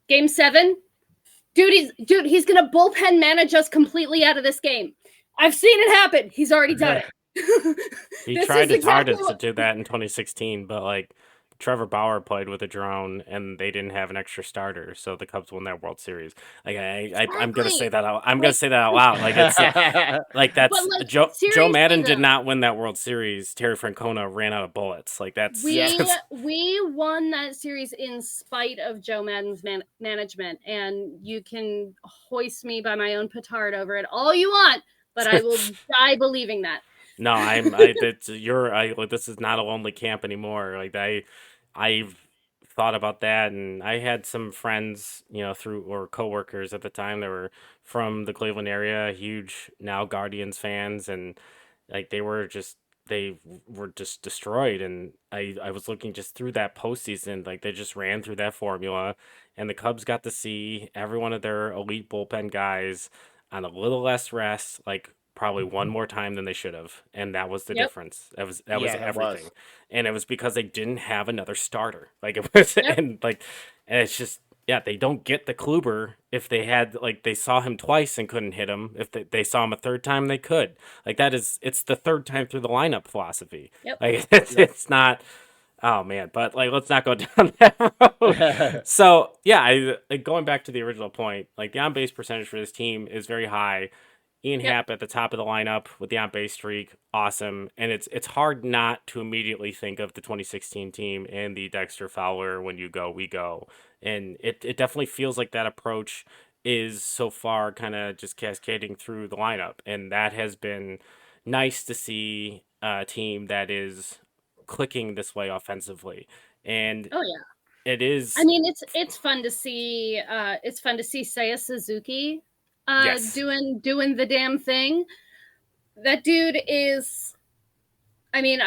S4: Game 7, he's going to bullpen manage us completely out of this game. I've seen it happen. He's already done it.
S2: He tried his hardest to do that in 2016, but like Trevor Bauer played with a drone, and they didn't have an extra starter, so the Cubs won that World Series. Like I'm gonna say that out. I'm gonna say that out loud. Like it's like that's Joe Madden did not win that World Series. Terry Francona ran out of bullets. Like that's
S4: we won that series in spite of Joe Madden's management, and you can hoist me by my own petard over it all you want, but I will die believing that.
S2: No, this is not a lonely camp anymore. Like I've thought about that, and I had some friends, or coworkers at the time that were from the Cleveland area, huge now Guardians fans, and like they were just destroyed. And I was looking just through that postseason, like they just ran through that formula, and the Cubs got to see every one of their elite bullpen guys on a little less rest, like probably one more time than they should have, and that was the difference. That was everything, and it was because they didn't have another starter. Like it was, and it's just they don't get the Kluber. If they had they saw him twice and couldn't hit him, if they saw him a third time, they could. Like it's the third time through the lineup philosophy. Like it's not. Oh man, but let's not go down that road. So going back to the original point, the on base percentage for this team is very high. Ian Happ at the top of the lineup with the on-base streak, awesome. And it's hard not to immediately think of the 2016 team and the Dexter Fowler when you go, we go. And it definitely feels like that approach is so far kind of just cascading through the lineup. And that has been nice to see a team that is clicking this way offensively. And it is.
S4: I mean, it's fun to see. It's fun to see Seiya Suzuki doing the damn thing. That dude is, I mean,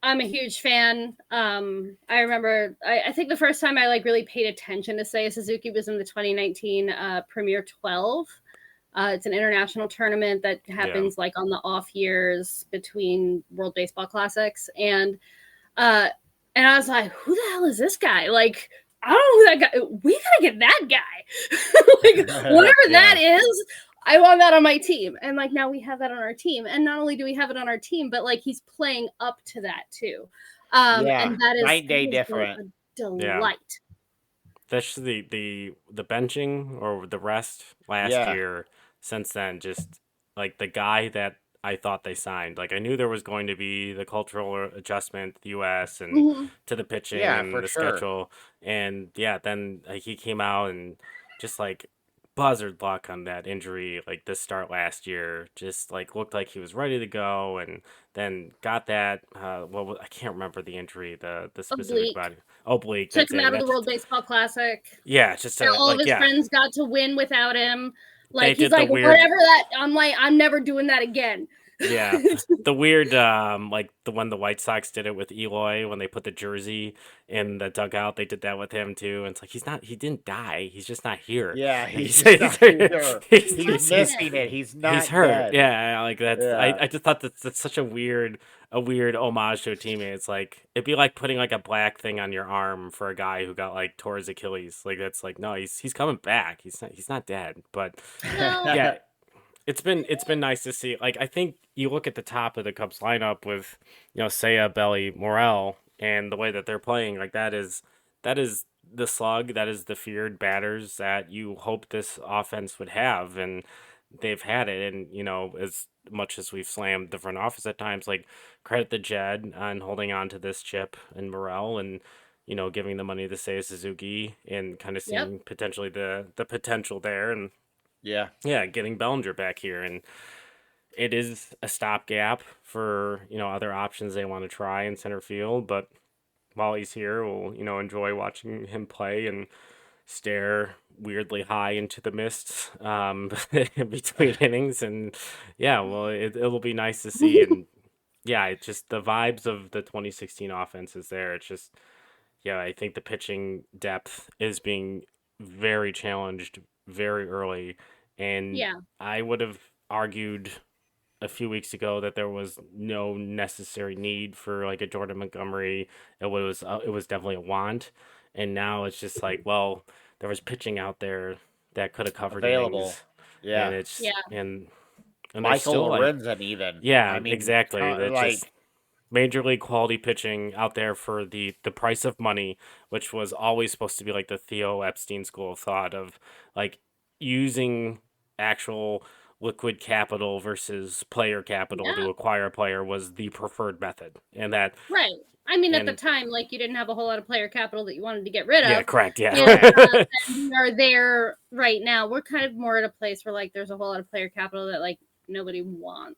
S4: I'm a huge fan. I remember, I think the first time I really paid attention to Seiya Suzuki was in the 2019 Premier 12. It's an international tournament that happens on the off years between World Baseball Classics. And I was like, who the hell is this guy? I don't know who that guy. We gotta get that guy. Whatever that is, I want that on my team. And now we have that on our team. And not only do we have it on our team, but he's playing up to that too. And that is
S3: night day different.
S4: A delight.
S2: That's the benching or the rest last year. Since then, just the guy that I thought they signed. I knew there was going to be the cultural adjustment, the U.S. and to the pitching and the schedule. And then he came out and just buzzard luck on that injury. This start last year, just looked like he was ready to go, and then got that. I can't remember the injury, the specific body. Oblique.
S4: Took him out of the World Baseball Classic.
S2: Yeah, just
S4: all of his friends got to win without him. He's whatever that. I'm never doing that again.
S2: Yeah, the weird, like the when the White Sox did it with Eloy when they put the jersey in the dugout, they did that with him too. And it's like he didn't die, he's just not here.
S3: Yeah,
S2: And
S3: he's just not here. He's
S2: he's
S3: missing it. He's
S2: he's
S3: not
S2: hurt.
S3: dead.
S2: Yeah, like that's
S3: Yeah.
S2: I just thought that's such a weird homage to a teammate. It's like it'd be like putting like a black thing on your arm for a guy who got like tore his Achilles. Like that's like no, he's coming back. He's not dead. But
S4: Well,
S2: yeah, it's been nice to see. Like I think you look at the top of the Cubs lineup with Seiya, Belly, Morel, and the way that they're playing. Like that is the slug. That is the feared batters that you hope this offense would have, and they've had it. And as much as we've slammed the front office at times, like credit the Jed on holding on to this chip and Morel and. Giving the money to Seiya Suzuki and kind of
S4: yep.
S2: seeing potentially the potential there, and
S3: Yeah.
S2: yeah, getting Bellinger back here, and it is a stopgap for other options they want to try in center field. But while he's here, we'll enjoy watching him play and stare weirdly high into the mist between innings, and yeah, well, it'll be nice to see, and yeah, it's just the vibes of the 2016 offense is there. It's just yeah, I think the pitching depth is being very challenged very early. And
S4: Yeah.
S2: I would have argued a few weeks ago that there was no necessary need for like a Jordan Montgomery. It was definitely a want. And now it's just like, well, there was pitching out there that could have covered
S3: Available.
S2: innings.
S3: Yeah.
S2: And it's
S4: Yeah.
S2: and there's
S3: Michael
S2: still like
S3: Lorenzen even.
S2: yeah,
S3: I mean,
S2: exactly. That's
S3: like
S2: just major league quality pitching out there for the price of money, which was always supposed to be like the Theo Epstein school of thought of like using actual liquid capital versus player capital
S4: Yeah.
S2: to acquire a player was the preferred method. And that
S4: Right. I mean, at the
S2: and
S4: time, like you didn't have a whole lot of player capital that you wanted to get rid
S2: yeah,
S4: of.
S2: correct,
S4: And,
S2: yeah.
S4: and we are there right now. We're kind of more at a place where like there's a whole lot of player capital that like nobody wants.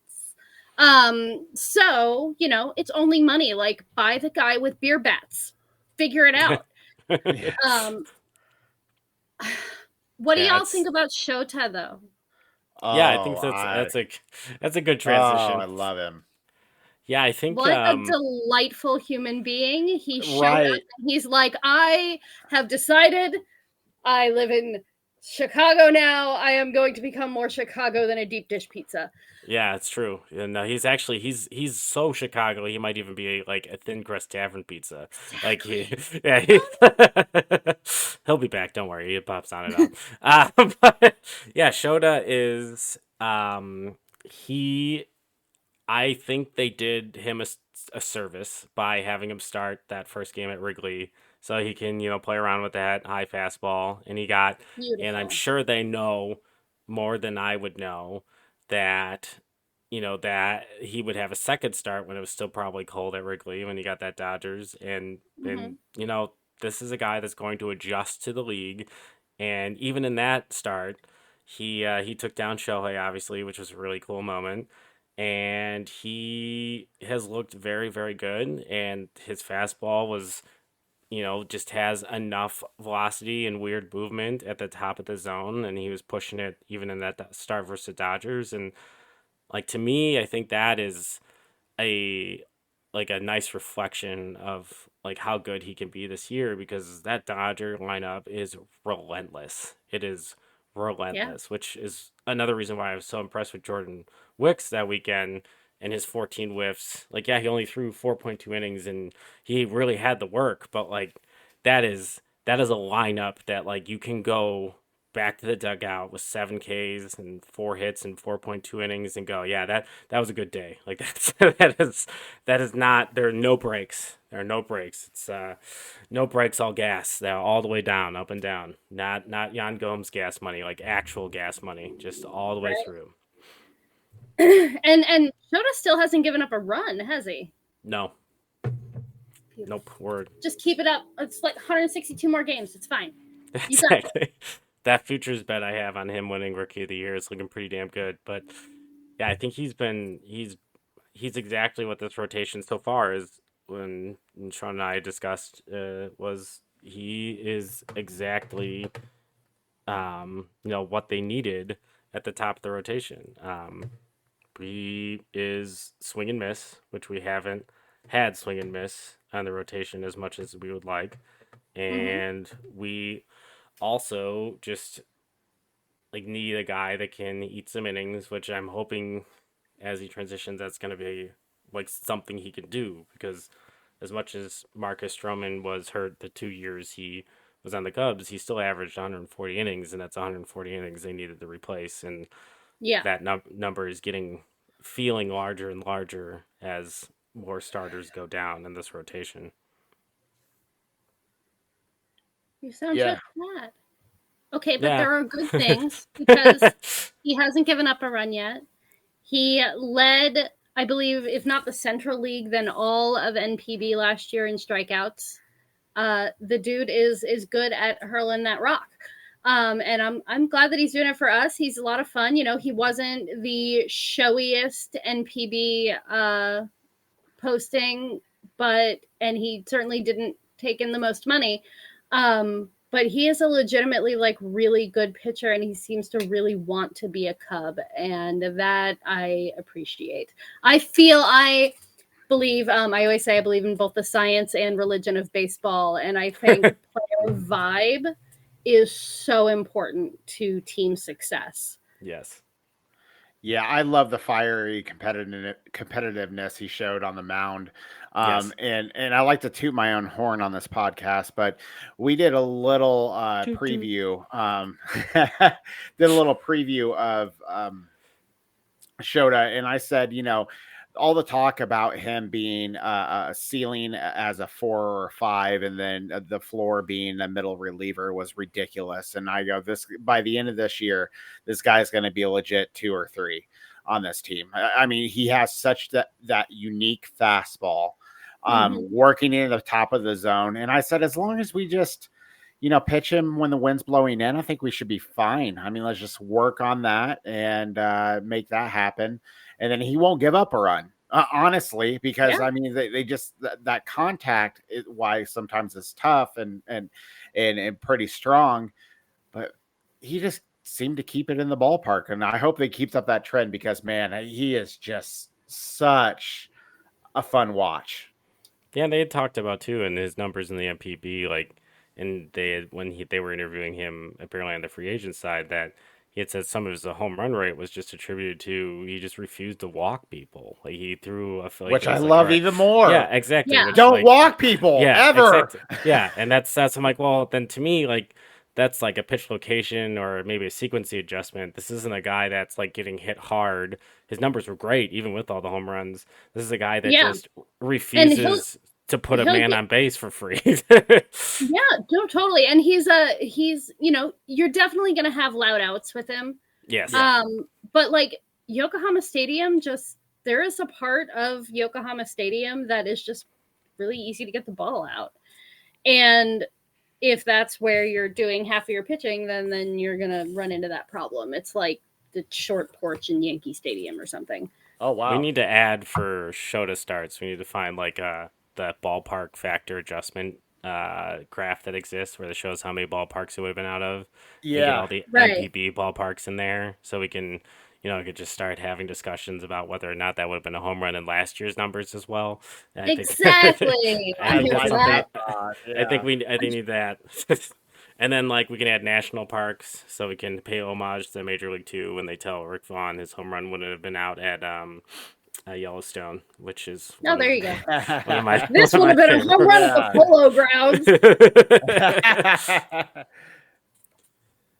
S4: So it's only money. Like buy the guy with beer bats. Figure it out. Um, what do
S2: Yeah,
S4: y'all
S2: it's-
S4: think about Shota though?
S2: Yeah, I think that's a good transition.
S3: I love him.
S2: Yeah, I think
S4: What a delightful human being. He showed up
S3: Right.
S4: and he's like, I have decided I live in Chicago now. I am going to become more Chicago than a deep dish pizza.
S2: yeah, it's true. And he's so Chicago. He might even be like a thin crust tavern pizza. Like he'll be back. Don't worry. He pops on it up. But yeah, Shota is he. I think they did him a service by having him start that first game at Wrigley, so he can play around with that high fastball, and he got.
S4: Beautiful.
S2: And I'm sure they know more than I would know that that he would have a second start when it was still probably cold at Wrigley when he got that Dodgers, and this is a guy that's going to adjust to the league, and even in that start, he took down Shohei obviously, which was a really cool moment. And he has looked very, very good. And his fastball was, just has enough velocity and weird movement at the top of the zone. And he was pushing it even in that start versus the Dodgers. And like to me, I think that is a nice reflection of like how good he can be this year because that Dodger lineup is relentless. It is relentless, which is another reason why I was so impressed with Jordan Wicks that weekend and his 14 whiffs. Like, yeah, he only threw 4.2 innings and he really had the work, but like that is a lineup that like you can go back to the dugout with 7 Ks and 4 hits and 4.2 innings and go, yeah, that was a good day. Like that is not, there are no breaks. There are no breaks. It's no breaks, all gas. They're all the way down, up and down. Not Jan Gomes gas money, like actual gas money, just all the way through.
S4: And Shota still hasn't given up a run, has he?
S2: No. Nope. Word.
S4: Just keep it up. It's like 162 more games. It's fine. You got it.
S2: Exactly. That futures bet I have on him winning Rookie of the Year is looking pretty damn good. But yeah, I think he's exactly what this rotation so far is. When Sean and I discussed, was he is exactly, what they needed at the top of the rotation. he is swing and miss, which we haven't had swing and miss on the rotation as much as we would like. And we also just like need a guy that can eat some innings, which I'm hoping as he transitions, that's going to be like something he can do, because as much as Marcus Stroman was hurt the 2 years he was on the Cubs, he still averaged 140 innings, and that's 140 innings they needed to replace. And
S4: Yeah.
S2: that number is feeling larger and larger as more starters go down in this rotation.
S4: You sound
S3: Yeah.
S4: so sad. Okay, but
S2: Yeah.
S4: there are good things because he hasn't given up a run yet. He led, I believe, if not the Central League, then all of NPB last year in strikeouts. The dude is good at hurling that rock. And I'm glad that he's doing it for us. He's a lot of fun. You know, he wasn't the showiest NPB posting, and he certainly didn't take in the most money. But he is a legitimately like really good pitcher, and he seems to really want to be a Cub, and that I appreciate. I believe, I always say I believe in both the science and religion of baseball, and I think player vibe is so important to team success.
S2: Yes.
S3: Yeah, I love the fiery competitiveness he showed on the mound.
S2: Yes.
S3: And I like to toot my own horn on this podcast, but we did a little preview. Did a little preview of Shota, and I said, you know, all the talk about him being a ceiling as a 4 or 5, and then the floor being a middle reliever was ridiculous. And I go, this by the end of this year, this guy's going to be a legit 2 or 3 on this team. I mean, he has such that unique fastball, working in the top of the zone. And I said, as long as we just, you know, pitch him when the wind's blowing in, I think we should be fine. I mean, let's just work on that and make that happen. And then he won't give up a run, honestly, because I mean, they just that contact is why sometimes it's tough and pretty strong, but he just seemed to keep it in the ballpark. And I hope they keep up that trend, because man, he is just such a fun watch.
S2: Yeah, they had talked about too, and his numbers in the MPB, like, and they were interviewing him apparently on the free agent side, that he had said some of his home run rate was just attributed to he just refused to walk people. Like he threw a
S3: which I love even more.
S2: Yeah, exactly.
S4: Yeah.
S2: Which,
S3: Don't
S2: like,
S3: walk people ever.
S2: Exactly. Yeah, and that's I'm like, well, then to me, like, that's like a pitch location or maybe a sequencing adjustment. This isn't a guy that's like getting hit hard. His numbers were great even with all the home runs. This is a guy that just refuses to put a man on base for free.
S4: Yeah, no, totally. And he's you know, you're definitely gonna have loud outs with him.
S2: Yes.
S4: But like Yokohama Stadium, there is a part of Yokohama Stadium that is just really easy to get the ball out. And if that's where you're doing half of your pitching, then you're gonna run into that problem. It's like the short porch in Yankee Stadium or something.
S3: Oh wow.
S2: We need to add for Shota starts. We need to find like that ballpark factor adjustment graph that exists where it shows how many ballparks it would have been out of.
S3: Yeah.
S2: Get all the MPB ballparks in there, so we can, you know, could just start having discussions about whether or not that would have been a home run in last year's numbers as well.
S4: Exactly.
S2: I think we need that. And then, like, we can add national parks, so we can pay homage to Major League 2 when they tell Rick Vaughn his home run wouldn't have been out at Yellowstone, which is...
S4: there you go.
S2: This
S4: would have been a home run at the Polo Grounds.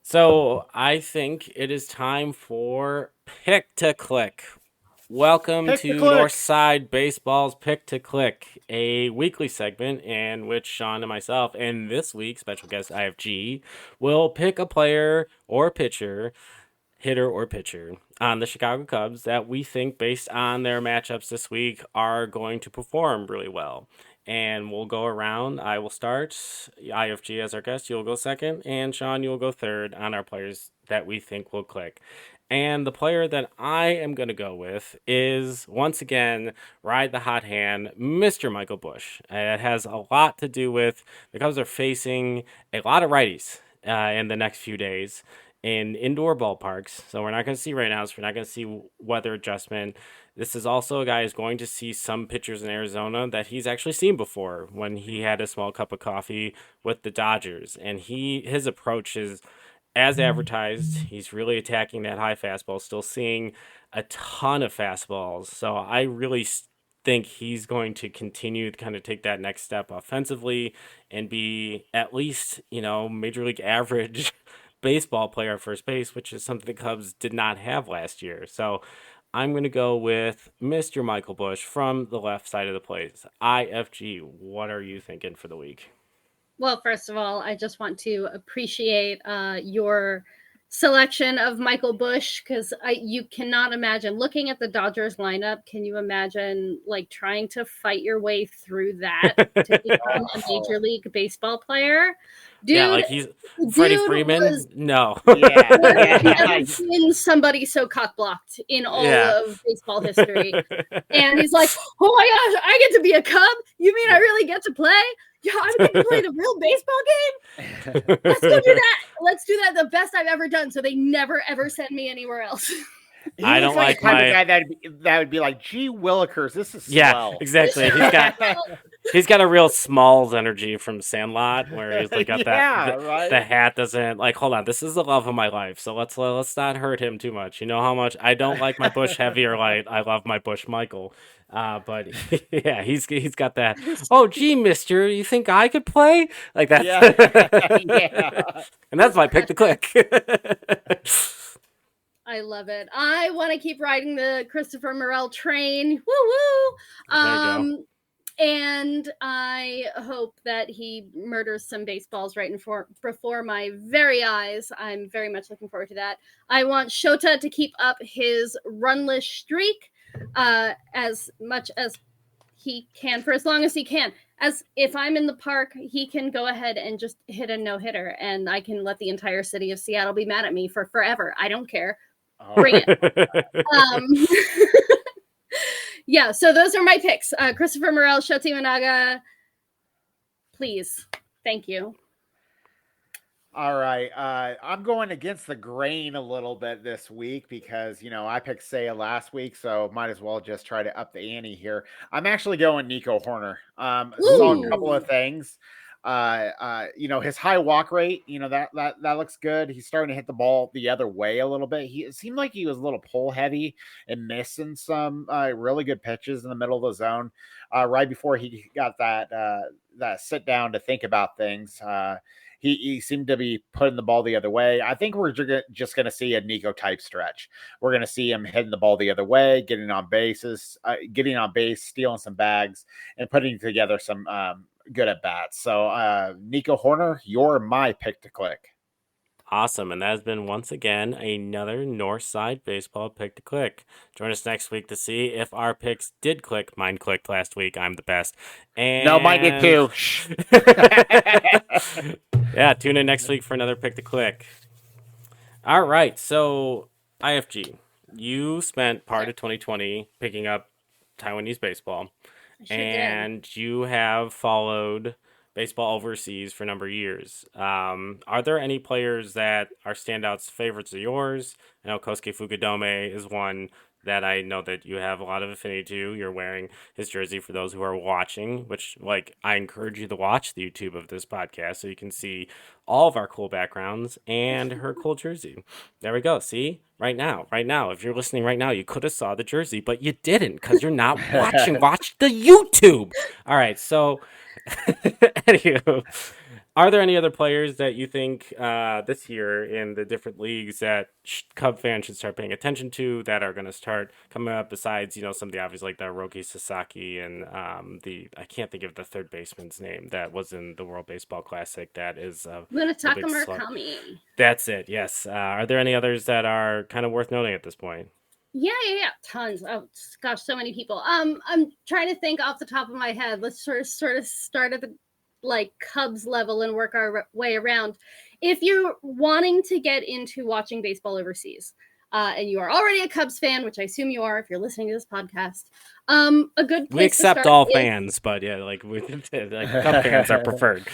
S2: So, I think it is time for Pick to Click. Welcome to Northside Baseball's Pick to Click, a weekly segment in which Sean and myself and this week's special guest IFG will pick a player or pitcher, hitter or pitcher, on the Chicago Cubs that we think, based on their matchups this week, are going to perform really well. And we'll go around. I will start. IFG as our guest. You'll go second. And Sean, you'll go third on our players that we think will click. And the player that I am going to go with is, once again, ride the hot hand, Mr. Michael Busch. It has a lot to do with the Cubs are facing a lot of righties in the next few days. in indoor ballparks. So we're not going to see rainouts. We're not going to see weather adjustment. This is also a guy who's going to see some pitchers in Arizona that he's actually seen before when he had a small cup of coffee with the Dodgers. And his approach is as advertised. He's really attacking that high fastball, still seeing a ton of fastballs. So I really think he's going to continue to kind of take that next step offensively and be at least, major league average baseball player at first base, which is something the Cubs did not have last year. So I'm going to go with Mr. Michael Busch from the left side of the plate. IFG, what are you thinking for the week?
S4: Well, first of all, I just want to appreciate your selection of Michael Busch, because you cannot imagine looking at the Dodgers lineup. Can you imagine trying to fight your way through that to become a Major League Baseball player? Dude,
S2: he's Freddie Freeman.
S4: No. I've never seen somebody so cock blocked in all of baseball history. And he's like, oh my gosh, I get to be a Cub? You mean I really get to play? Yeah, I'm going to play the real baseball game? Let's go do that. Let's do that. The best I've ever done. So they never, ever send me anywhere else.
S2: I don't like
S3: the kind of guy that would be like, gee willikers, this is swell.
S2: Yeah, exactly. He's got a real Smalls energy from Sandlot, where he's got that the hat doesn't hold on, this is the love of my life, so let's not hurt him too much. You know how much I don't like my Busch heavy or light. I love my Busch Michael. But yeah, he's got that. Oh, gee, mister, you think I could play? Like that. Yeah. And that's my pick to click.
S4: I love it. I want to keep riding the Christopher Morel train. Woo woo. And I hope that he murders some baseballs right before my very eyes. I'm very much looking forward to that. I want Shota to keep up his runless streak as much as he can, for as long as he can. As if I'm in the park, he can go ahead and just hit a no-hitter, and I can let the entire city of Seattle be mad at me for forever. I don't care. Bring it. Yeah, so those are my picks. Christopher Morel, Shota Imanaga. Please. Thank you.
S3: All right. I'm going against the grain a little bit this week because, I picked Seiya last week, so might as well just try to up the ante here. I'm actually going Nico Horner. Saw a couple of things. His high walk rate, that looks good. He's starting to hit the ball the other way a little bit. It seemed like he was a little pull heavy and missing some really good pitches in the middle of the zone right before he got that sit down to think about things. He seemed to be putting the ball the other way. I think we're just going to see a Nico type stretch. We're going to see him hitting the ball the other way, getting on base, stealing some bags, and putting together some good at bats. So Nico Horner, you're my pick to click.
S2: Awesome. And that has been once again another Northside Baseball pick to click. Join us next week to see if our picks did click. Mine clicked last week. I'm the best. And
S3: no, mine did too.
S2: Yeah, tune in next week for another pick to click. All right. So IFG, you spent part of 2020 picking up Taiwanese baseball. And you have followed baseball overseas for a number of years. Are there any players that are standouts, favorites of yours? I know Kosuke Fukudome is one that I know that you have a lot of affinity to. You're wearing his jersey for those who are watching, which I encourage you to watch the YouTube of this podcast so you can see all of our cool backgrounds and her cool jersey. There we go. See? Right now, if you're listening right now, you could have saw the jersey, but you didn't because you're not watching. Watch the YouTube. All right. So anywho, are there any other players that you think this year in the different leagues that Cub fans should start paying attention to that are going to start coming up besides, some of the obvious like the Roki Sasaki and I can't think of the third baseman's name that was in the World Baseball Classic that is
S4: Munetaka Murakami.
S2: That's it. Yes. Are there any others that are kind of worth noting at this point?
S4: Yeah. Tons. Oh gosh, so many people. I'm trying to think off the top of my head. Let's sort of start at the Cubs level and work our way around. If you're wanting to get into watching baseball overseas, and you are already a Cubs fan, which I assume you are if you're listening to this podcast, a good place
S2: we accept
S4: to start
S2: all fans, but yeah, Cub fans are preferred.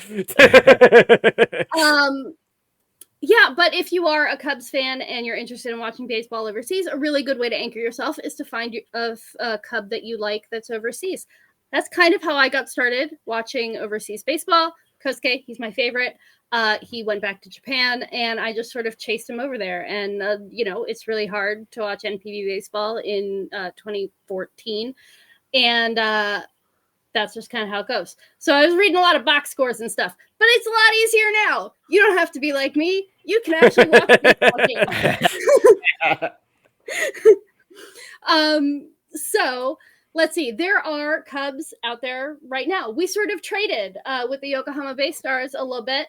S4: Yeah, but if you are a Cubs fan and you're interested in watching baseball overseas, a really good way to anchor yourself is to find a Cub that you like that's overseas. That's kind of how I got started watching overseas baseball. Kosuke, he's my favorite. He went back to Japan, and I just sort of chased him over there. And, it's really hard to watch NPB baseball in 2014. And that's just kind of how it goes. So I was reading a lot of box scores and stuff, but it's a lot easier now. You don't have to be like me. You can actually watch baseball games. So let's see. There are Cubs out there right now. We sort of traded with the Yokohama Bay Stars a little bit.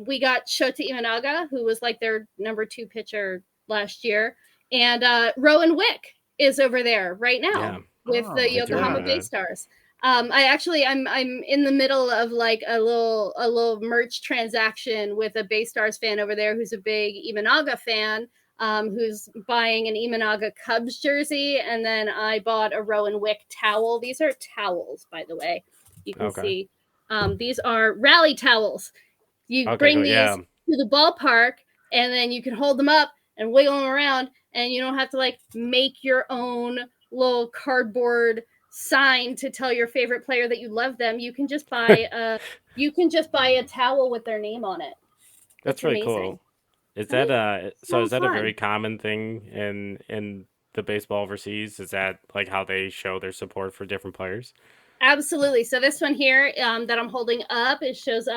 S4: We got Shota Imanaga, who was like their number 2 pitcher last year, and Rowan Wick is over there right now with the Yokohama Bay Stars. I'm in the middle of like a little merch transaction with a Bay Stars fan over there who's a big Imanaga fan, who's buying an Imanaga Cubs jersey, and then I bought a Rowan Wick towel. These are towels, by the way. You can see. These are rally towels. You bring these to the ballpark, and then you can hold them up and wiggle them around, and you don't have to like make your own little cardboard sign to tell your favorite player that you love them. You can just buy a towel with their name on it.
S2: That's really cool. Is that is that a very common thing in the baseball overseas? Is that like how they show their support for different players?
S4: Absolutely. So this one here that I'm holding up, it shows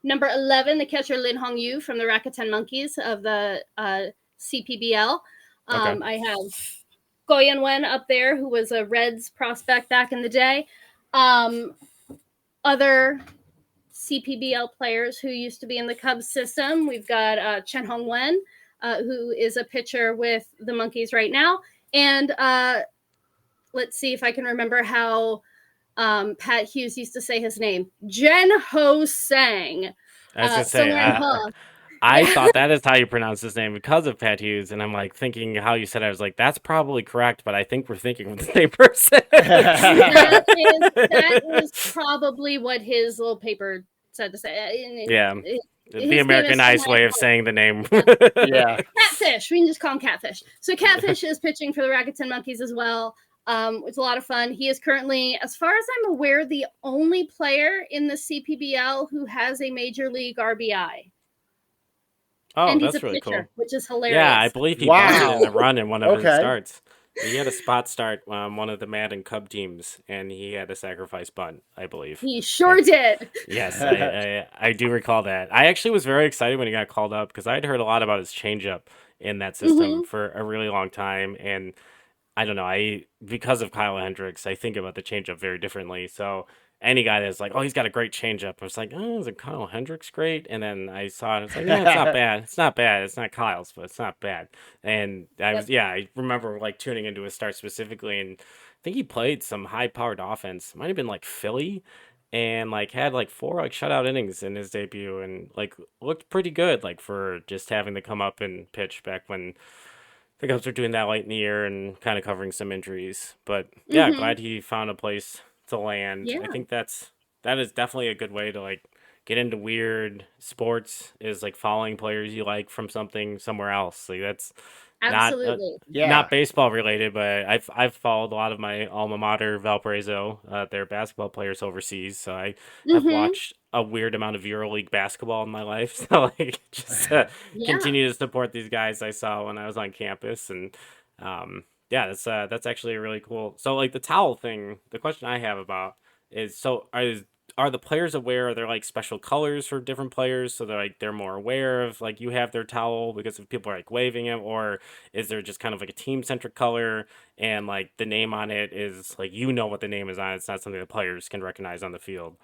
S4: number 11, the catcher Lin Hong Yu from the Rakuten Monkeys of the CPBL. I have Go Yen-wen up there, who was a Reds prospect back in the day. Other CPBL players who used to be in the Cubs system. We've got Chen Hong-wen, who is a pitcher with the Monkeys right now. And let's see if I can remember how Pat Hughes used to say his name. Jen Ho Sang.
S2: I was going to say, I thought that is how you pronounce his name because of Pat Hughes, and I'm like thinking how you said it. I was like, that's probably correct, but I think we're thinking of the same person.
S4: that is probably what his little paper said to say.
S2: The Americanized way of saying the name.
S4: Catfish. We can just call him Catfish. So Catfish is pitching for the Rakuten Monkeys as well. It's a lot of fun. He is currently, as far as I'm aware, the only player in the CPBL who has a major league RBI.
S2: Oh,
S4: and
S2: that's
S4: he's a
S2: really
S4: pitcher,
S2: cool.
S4: Which is hilarious.
S2: Yeah, I believe he batted in the run in one of his starts. He had a spot start one of the Madden Cub teams, and he had a sacrifice bunt, I believe.
S4: He sure did.
S2: Yes, I do recall that. I actually was very excited when he got called up because I'd heard a lot about his changeup in that system for a really long time, and I don't know, because of Kyle Hendricks, I think about the changeup very differently. So any guy that's like, oh, he's got a great changeup, I was like, oh, is it Kyle Hendricks great? And then I saw it, it's like, yeah, it's not bad. It's not bad. It's not Kyle's, but it's not bad. And I remember like tuning into his start specifically, and I think he played some high-powered offense. It might have been like Philly, and like had like 4 like shutout innings in his debut, and like looked pretty good, like for just having to come up and pitch back when the Cubs were doing that late in the year and kind of covering some injuries. But yeah, glad he found a place to land. I think that is definitely a good way to like get into weird sports, is like following players you like from something somewhere else. Like that's not baseball related, but I've followed a lot of my alma mater, Valparaiso, their basketball players overseas. So I've watched a weird amount of EuroLeague basketball in my life. So like just continue to support these guys I saw when I was on campus. And that's actually really cool. So like the towel thing, the question I have about is, so are the players aware? Are there like special colors for different players so they're more aware of like you have their towel because if people are like waving it, or is there just kind of like a team centric color and like the name on it is like, you know what the name is on it, it's not something the players can recognize on the field?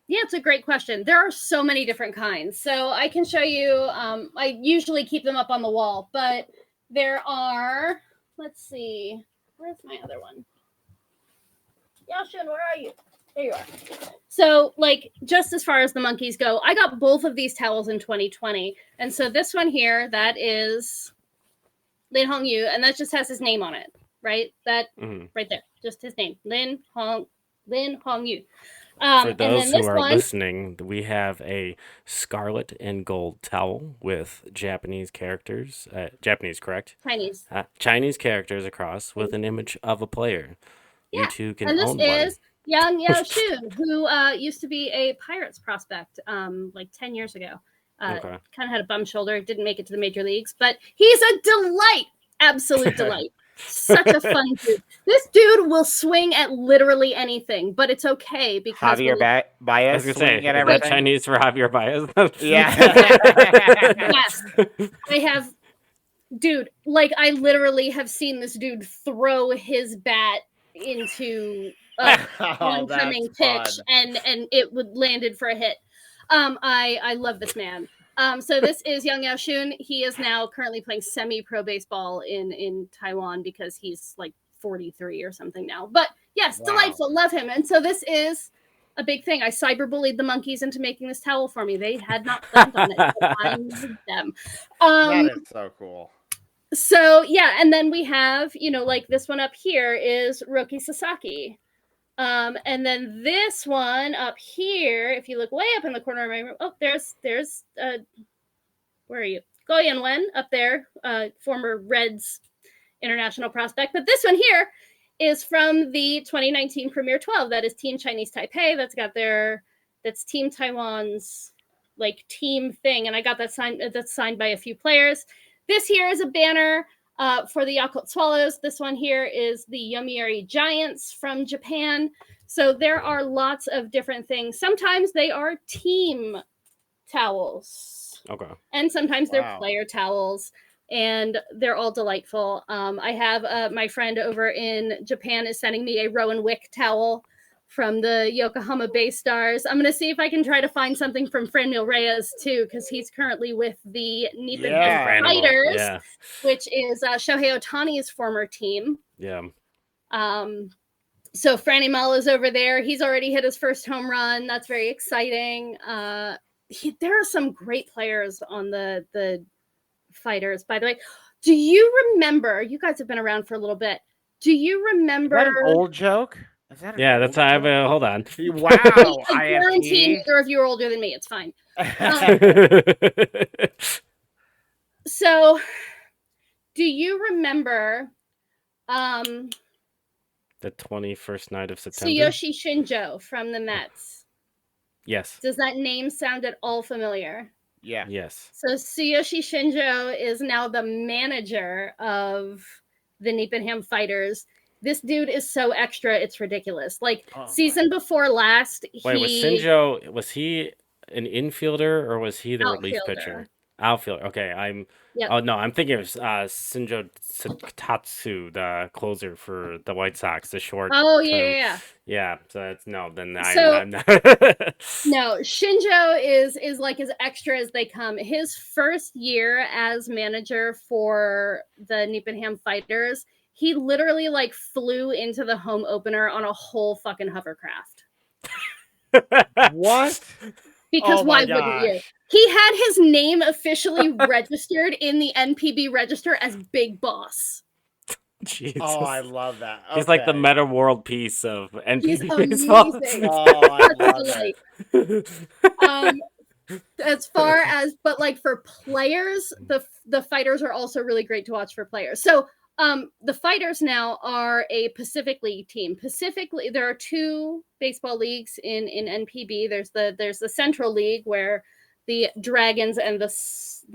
S4: Yeah, it's a great question. There are so many different kinds. So I can show you, I usually keep them up on the wall, but there are, let's see, where's my other one? Yashin, where are you? There you are. So, like, just as far as the Monkeys go, I got both of these towels in 2020. And so this one here, that is Lin Hong Yu, and that just has his name on it, right? That right there, just his name, Lin Hong Yu.
S2: For those who are listening, we have a scarlet and gold towel with Japanese characters. Japanese, correct?
S4: Chinese.
S2: Chinese characters across with an image of a player.
S4: Yeah.
S2: You two can
S4: and this
S2: own
S4: is
S2: one.
S4: Yang Yao Shun, who used to be a Pirates prospect like 10 years ago.
S2: Okay.
S4: Kind of had a bum shoulder, didn't make it to the major leagues, but he's a delight. Absolute delight. Such a fun dude. This dude will swing at literally anything, but it's okay because
S3: Javier Baez.
S2: I was gonna say, is that Chinese for Javier Baez?
S3: Yeah.
S4: Yes. I have, dude, like I literally have seen this dude throw his bat into oncoming pitch and it would landed for a hit. I love this man. So this is Yang Yao Shun. He is now currently playing semi-pro baseball in Taiwan because he's like 43 or something now. But yes, delightful. Love him. And so this is a big thing. I cyberbullied the monkeys into making this towel for me. They had not planned on it, but I made them.
S3: That is so cool.
S4: So yeah, and then we have, like this one up here is Roki Sasaki. And then this one up here, if you look way up in the corner of my room, there's where are you? Go Yan-wen up there, former Reds international prospect. But this one here is from the 2019 Premier 12. That is Team Chinese Taipei. That's Team Taiwan's like team thing. And I got that signed. That's signed by a few players. This here is a banner for the Yakult Swallows. This one here is the Yomiuri Giants from Japan. So there are lots of different things. Sometimes they are team towels.
S2: Okay.
S4: And sometimes they're player towels. And they're all delightful. I have my friend over in Japan is sending me a Rowan Wick towel from the Yokohama Bay Stars. I'm going to see if I can try to find something from Franmil Reyes, too, because he's currently with the Nippon Fighters, which is Shohei Ohtani's former team.
S2: Yeah.
S4: So Franny Mal is over there. He's already hit his first home run. That's very exciting. There are some great players on the Fighters, by the way. Do you remember, you guys have been around for a little bit, do you remember...
S3: Is that an old joke?
S2: That's how I hold on.
S3: Wow.
S4: I guarantee neither of you are older than me. It's fine. So, do you remember
S2: the 21st night of September?
S4: Tsuyoshi Shinjo from the Mets?
S2: Yes.
S4: Does that name sound at all familiar?
S3: Yeah.
S2: Yes.
S4: So Tsuyoshi Shinjo is now the manager of the Nipponham Fighters. This dude is so extra, it's ridiculous. Like, season before last,
S2: Wait, was Shinjo, was he an infielder or was he the relief pitcher? Outfielder. Okay,
S4: Yep.
S2: Oh, no, I'm thinking of Shinjo Tatsu, the closer for the White Sox, the short.
S4: Oh, yeah.
S2: Yeah, so that's, I'm not.
S4: No, Shinjo is like as extra as they come. His first year as manager for the Nipponham Fighters, he literally like flew into the home opener on a whole fucking hovercraft.
S3: What?
S4: Because why wouldn't you? He had his name officially registered in the NPB register as Big Boss.
S2: Jesus.
S3: Oh, I love that. Okay.
S2: He's like the meta world piece of NPB
S4: baseball.
S3: I love it.
S4: As far as, but like for players, the Fighters are also really great to watch for players. So the Fighters now are a Pacific League team. There are two baseball leagues in NPB. There's the Central League where the Dragons and the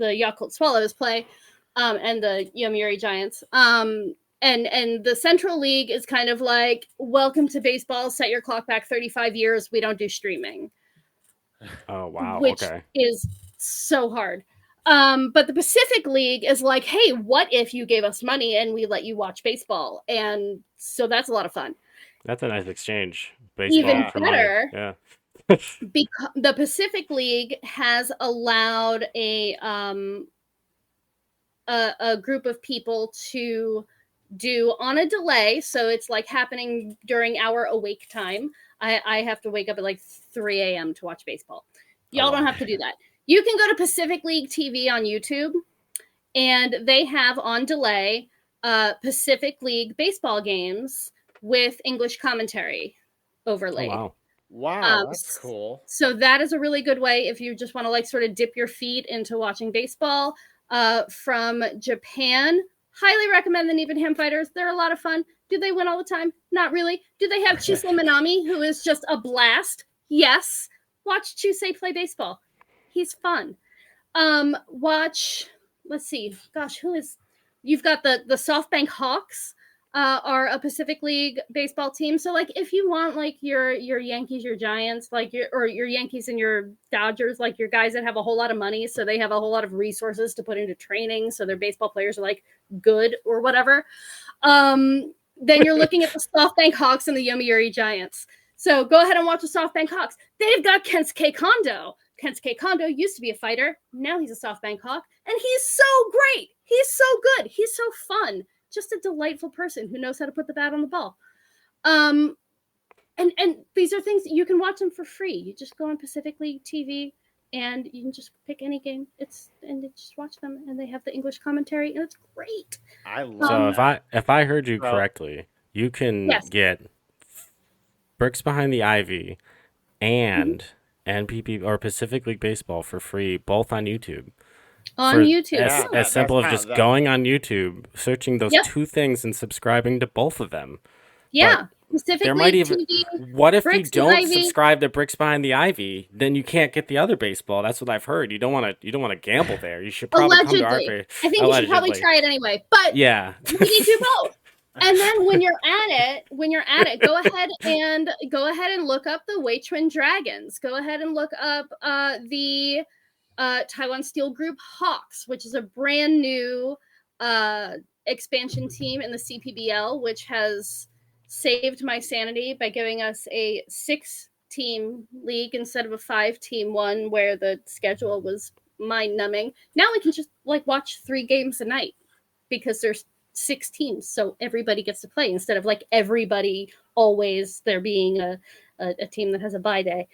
S4: Yakult Swallows play, and the Yomiuri Giants. And the Central League is kind of like, welcome to baseball, set your clock back 35 years, we don't do streaming.
S2: Oh, wow.
S4: Which is so hard. But the Pacific League is like, hey, what if you gave us money and we let you watch baseball? And so that's a lot of fun.
S2: That's a nice exchange. Baseball
S4: even better.
S2: Yeah.
S4: Because the Pacific League has allowed a group of people to do on a delay, so it's like happening during our awake time. I have to wake up at like 3 a.m. to watch baseball. Y'all don't have to do that. You can go to Pacific League TV on YouTube, and they have on delay Pacific League baseball games with English commentary overlaid.
S2: Oh, wow.
S3: Wow, that's cool.
S4: So that is a really good way if you just want to like sort of dip your feet into watching baseball. From Japan, highly recommend the Nipponham Fighters. They're a lot of fun. Do they win all the time? Not really. Do they have Chisei Minami, who is just a blast? Yes. Watch Chisei play baseball. He's fun. Watch, let's see. Gosh, you've got the SoftBank Hawks. Are a Pacific League baseball team. So like if you want like your Yankees, your Giants, like your Yankees and your Dodgers, like your guys that have a whole lot of money, so they have a whole lot of resources to put into training, so their baseball players are like good or whatever. Then you're looking at the SoftBank Hawks and the Yomiuri Giants. So go ahead and watch the SoftBank Hawks. They've got Kensuke Kondo. Kensuke Kondo used to be a fighter. Now he's a SoftBank Hawk, and he's so great. He's so good. He's so fun. Just a delightful person who knows how to put the bat on the ball. And these are things you can watch them for free. You just go on Pacific League TV and you can just pick any game. And you just watch them, and they have the English commentary, and it's great.
S3: I love.
S2: So if I heard you correctly, you can get Bricks Behind the Ivy and NPP or Pacific League Baseball for free, both on YouTube.
S4: On YouTube.
S2: As simple as just going on YouTube, searching those two things and subscribing to both of them.
S4: Yeah. Pacific League TV.
S2: What if
S4: Bricks
S2: you don't
S4: Ivy.
S2: subscribe to Bricks Behind the Ivy? Then you can't get the other baseball. That's what I've heard. You don't want to gamble there. You should probably come to our
S4: I think you should probably try it anyway. But
S2: yeah,
S4: you need to do both. And then when you're at it, go ahead and look up the Wei Twin Dragons. Go ahead and look up the Taiwan Steel Group Hawks, which is a brand new expansion team in the CPBL, which has saved my sanity by giving us a 6-team league instead of a 5-team one where the schedule was mind-numbing. Now we can just like watch 3 games a night because there's 6 teams, so everybody gets to play instead of like everybody always there being a team that has a bye day.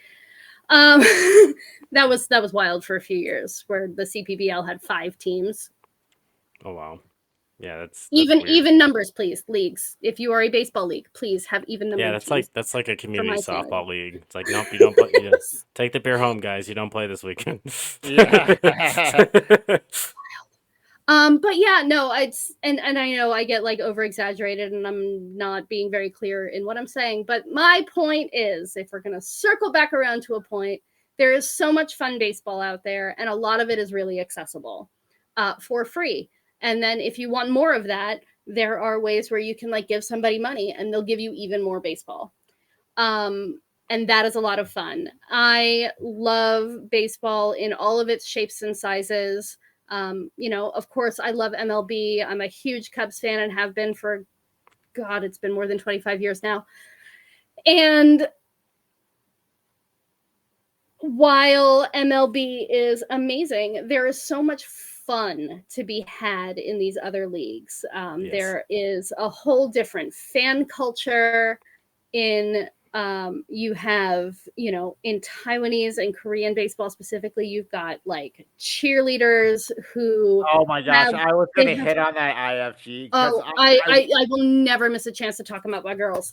S4: That was wild for a few years where the CPBL had 5 teams.
S2: Oh wow. Yeah, that's
S4: even numbers, please. Leagues. If you are a baseball league, please have even numbers.
S2: Yeah, that's like a community softball league. It's like, nope, you don't play. You just take the beer home, guys. You don't play this weekend.
S3: Yeah.
S4: But yeah, no, and I know I get like over exaggerated and I'm not being very clear in what I'm saying, but my point is, if we're gonna circle back around to a point, there is so much fun baseball out there, and a lot of it is really accessible for free. And then if you want more of that, there are ways where you can like give somebody money and they'll give you even more baseball. And that is a lot of fun. I love baseball in all of its shapes and sizes. Of course, I love MLB. I'm a huge Cubs fan and have been for, God, it's been more than 25 years now. And while MLB is amazing, there is so much fun to be had in these other leagues.
S2: Yes.
S4: There is a whole different fan culture in you have, in Taiwanese and Korean baseball specifically, you've got like cheerleaders who.
S3: Oh my gosh, I was going to hit on that IFG.
S4: I will never miss a chance to talk about my girls.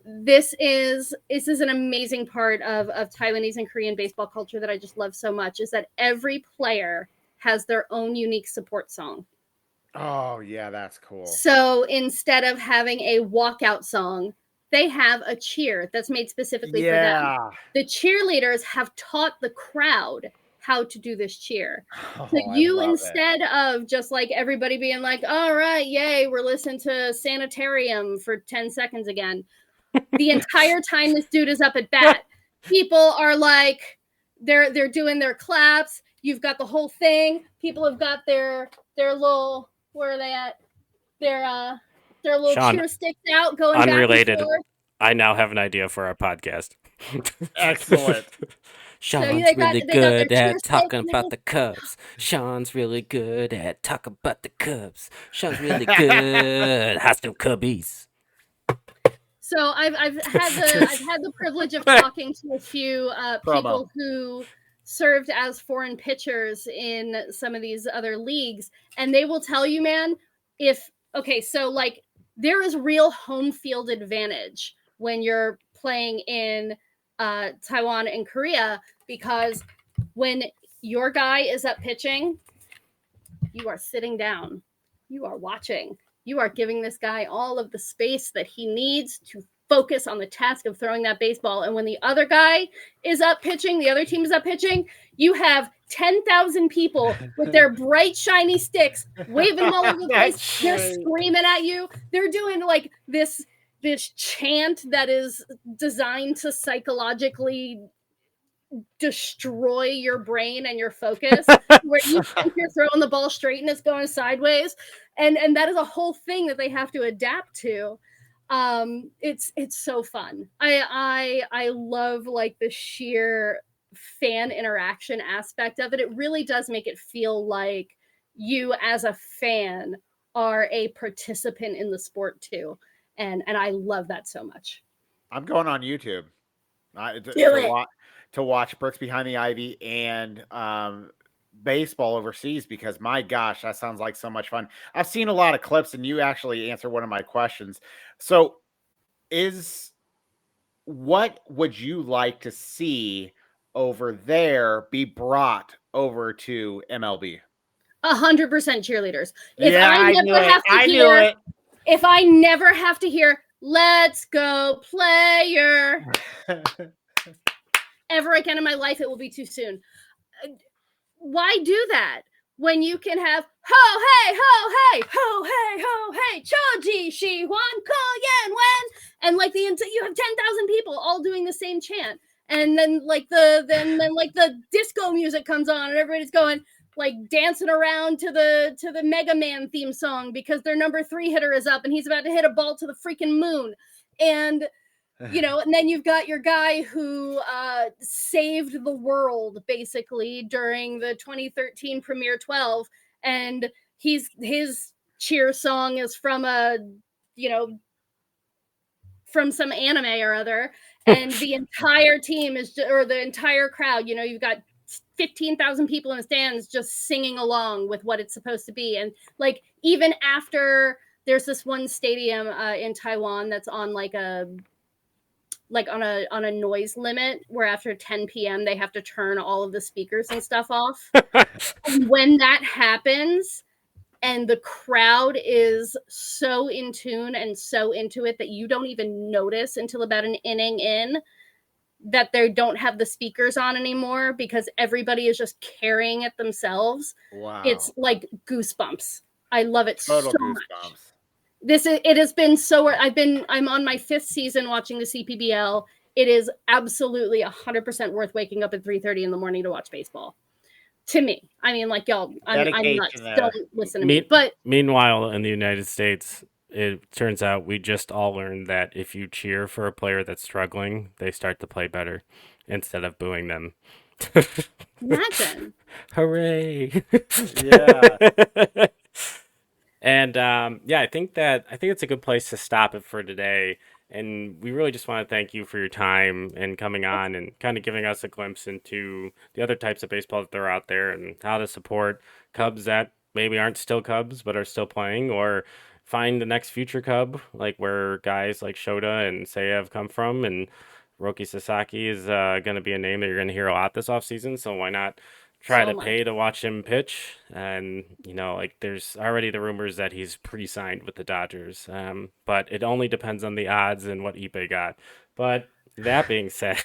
S4: This is an amazing part of Taiwanese and Korean baseball culture that I just love so much, is that every player has their own unique support song.
S3: Oh yeah, that's cool.
S4: So instead of having a walkout song, they have a cheer that's made specifically for them. The cheerleaders have taught the crowd how to do this cheer. So you, instead of just like everybody being like, all right, yay, we're listening to Sanitarium for 10 seconds again. The entire time this dude is up at bat, people are like, they're doing their claps. You've got the whole thing. People have got their little, where are they at? Their little
S2: Sean,
S4: cheer sticks out going
S2: unrelated.
S4: back and forth.
S2: I now have an idea for our podcast.
S3: Excellent.
S2: Sean's really good at talking about the Cubs. Sean's really good at talking about the Cubs. Sean's really good. How's them Cubbies?
S4: So I've had the privilege of talking to a few people who served as foreign pitchers in some of these other leagues, and they will tell you, man, so there is real home field advantage when you're playing in Taiwan and Korea, because when your guy is up pitching, you are sitting down, you are watching, you are giving this guy all of the space that he needs to focus on the task of throwing that baseball. And when the other guy is up pitching, the other team is up pitching, you have 10,000 people with their bright, shiny sticks, waving them all over the place. They're screaming at you. They're doing like this chant that is designed to psychologically destroy your brain and your focus, where you think you're throwing the ball straight and it's going sideways. And that is a whole thing that they have to adapt to. It's so fun. I love like the sheer fan interaction aspect of it. It really does make it feel like you as a fan are a participant in the sport too. And I love that so much.
S3: I'm going on YouTube to watch Brooks Behind the Ivy and baseball overseas, because my gosh, that sounds like so much fun. I've seen a lot of clips, and you actually answered one of my questions. So what would you like to see over there be brought over to MLB?
S4: 100% cheerleaders. If I never have to hear, let's go player, ever again in my life, it will be too soon. Why do that when you can have ho hey ho hey ho hey ho hey choji shi huan ko yan wen, and like you have 10,000 people all doing the same chant, and then like the disco music comes on and everybody's going like dancing around to the Mega Man theme song because their number 3 hitter is up and he's about to hit a ball to the freaking moon. And and then you've got your guy who saved the world basically during the 2013 Premier 12, and his cheer song is from from some anime or other, and the entire team or the entire crowd, you've got 15,000 people in the stands just singing along with what it's supposed to be. And like even after, there's this one stadium in Taiwan that's on on a noise limit where after 10 p.m. they have to turn all of the speakers and stuff off. And when that happens and the crowd is so in tune and so into it that you don't even notice until about an inning in that they don't have the speakers on anymore because everybody is just carrying it themselves.
S3: Wow.
S4: It's like goosebumps. I love it
S3: Total
S4: so
S3: goosebumps.
S4: much. It has been so. I'm on my 5th season watching the CPBL. It is absolutely 100% worth waking up at 3:30 in the morning to watch baseball. To me, I mean, like y'all, I'm nuts. Don't listen to me. But
S2: meanwhile, in the United States, it turns out we just all learned that if you cheer for a player that's struggling, they start to play better instead of booing them.
S4: Imagine.
S2: Hooray!
S3: Yeah.
S2: And I think it's a good place to stop it for today. And we really just want to thank you for your time and coming on and kind of giving us a glimpse into the other types of baseball that are out there and how to support Cubs that maybe aren't still Cubs but are still playing, or find the next future Cub, like where guys like Shota and Seiya have come from. And Roki Sasaki is going to be a name that you're going to hear a lot this offseason. So why not try to pay to watch him pitch? And there's already the rumors that he's pre-signed with the Dodgers, but it only depends on the odds and what Ippei got. But that being said,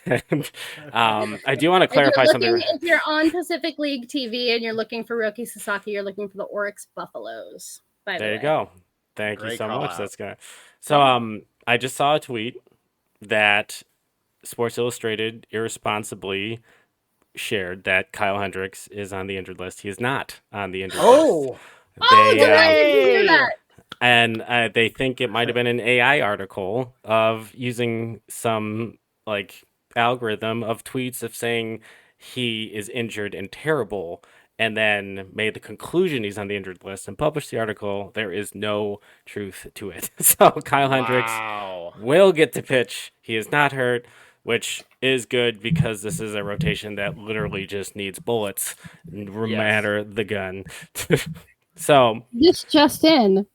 S2: I do want to clarify something.
S4: If you're on Pacific League TV and you're looking for Roki Sasaki, you're looking for the Oryx Buffaloes.
S2: There you go. Thank you so much. That's good. So I just saw a tweet that Sports Illustrated irresponsibly shared that Kyle Hendricks is on the injured list. He is not on the injured list.
S4: Did I hear that?
S2: And they think it might have been an AI article of using some algorithm of tweets of saying he is injured and terrible, and then made the conclusion he's on the injured list and published the article. There is no truth to it. So Kyle Hendricks will get to pitch. He is not hurt, which is good because this is a rotation that literally just needs bullets, no matter the gun. So
S4: this just in,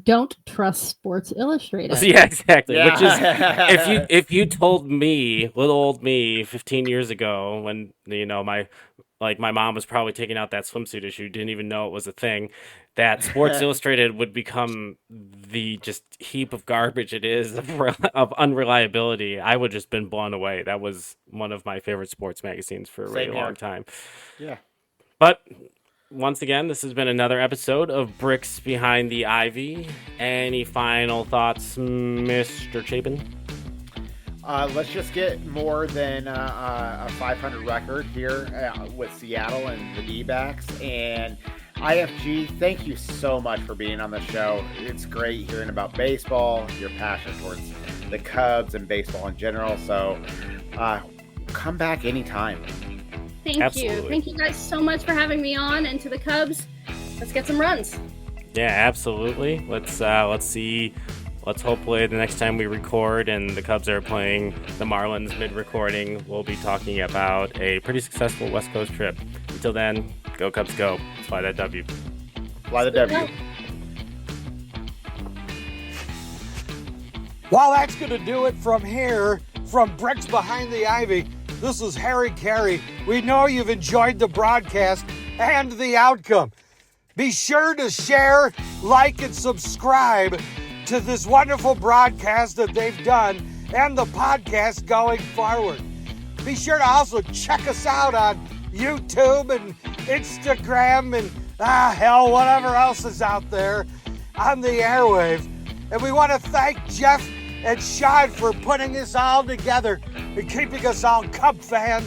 S5: don't trust Sports Illustrated.
S2: Yeah, exactly.
S3: Yeah.
S2: Which is, if you told me, little old me, 15 years ago, when my mom was probably taking out that swimsuit issue, didn't even know it was a thing, that Sports Illustrated would become the just heap of garbage it is of unreliability, I would just been blown away. That was one of my favorite sports magazines for a really long time.
S3: Yeah.
S2: But once again, this has been another episode of Bricks Behind the Ivy. Any final thoughts, Mr. Chapin?
S3: Let's just get more than a 500 record here with Seattle and the D-backs. And IFG, thank you so much for being on the show. It's great hearing about baseball, your passion towards the Cubs and baseball in general. So come back anytime.
S4: Thank you. Thank you guys so much for having me on. And to the Cubs, let's get some runs.
S2: Yeah, absolutely. Let's see. Let's hopefully the next time we record and the Cubs are playing the Marlins mid-recording, we'll be talking about a pretty successful West Coast trip. Until then, go Cubs go. Fly that W.
S3: Fly the W.
S1: Well, that's going to do it from here, from Bricks Behind the Ivy. This is Harry Carey. We know you've enjoyed the broadcast and the outcome. Be sure to share, like, and subscribe to this wonderful broadcast that they've done and the podcast going forward. Be sure to also check us out on YouTube and Instagram and whatever else is out there on the airwaves. And we want to thank Jeff and Sean for putting this all together and keeping us all Cub fan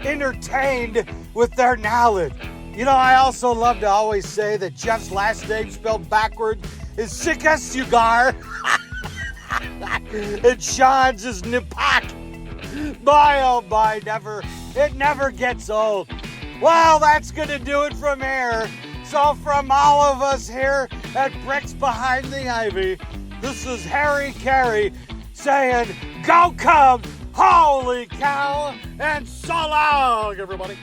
S1: entertained with their knowledge. You know, I also love to always say that Jeff's last name spelled backward is Sikasugar. And Sean's is Nipak. Boy, oh boy, it never gets old. Well, that's going to do it from here. So from all of us here at Bricks Behind the Ivy, this is Harry Carey saying, go Cubs, holy cow, and so long, everybody.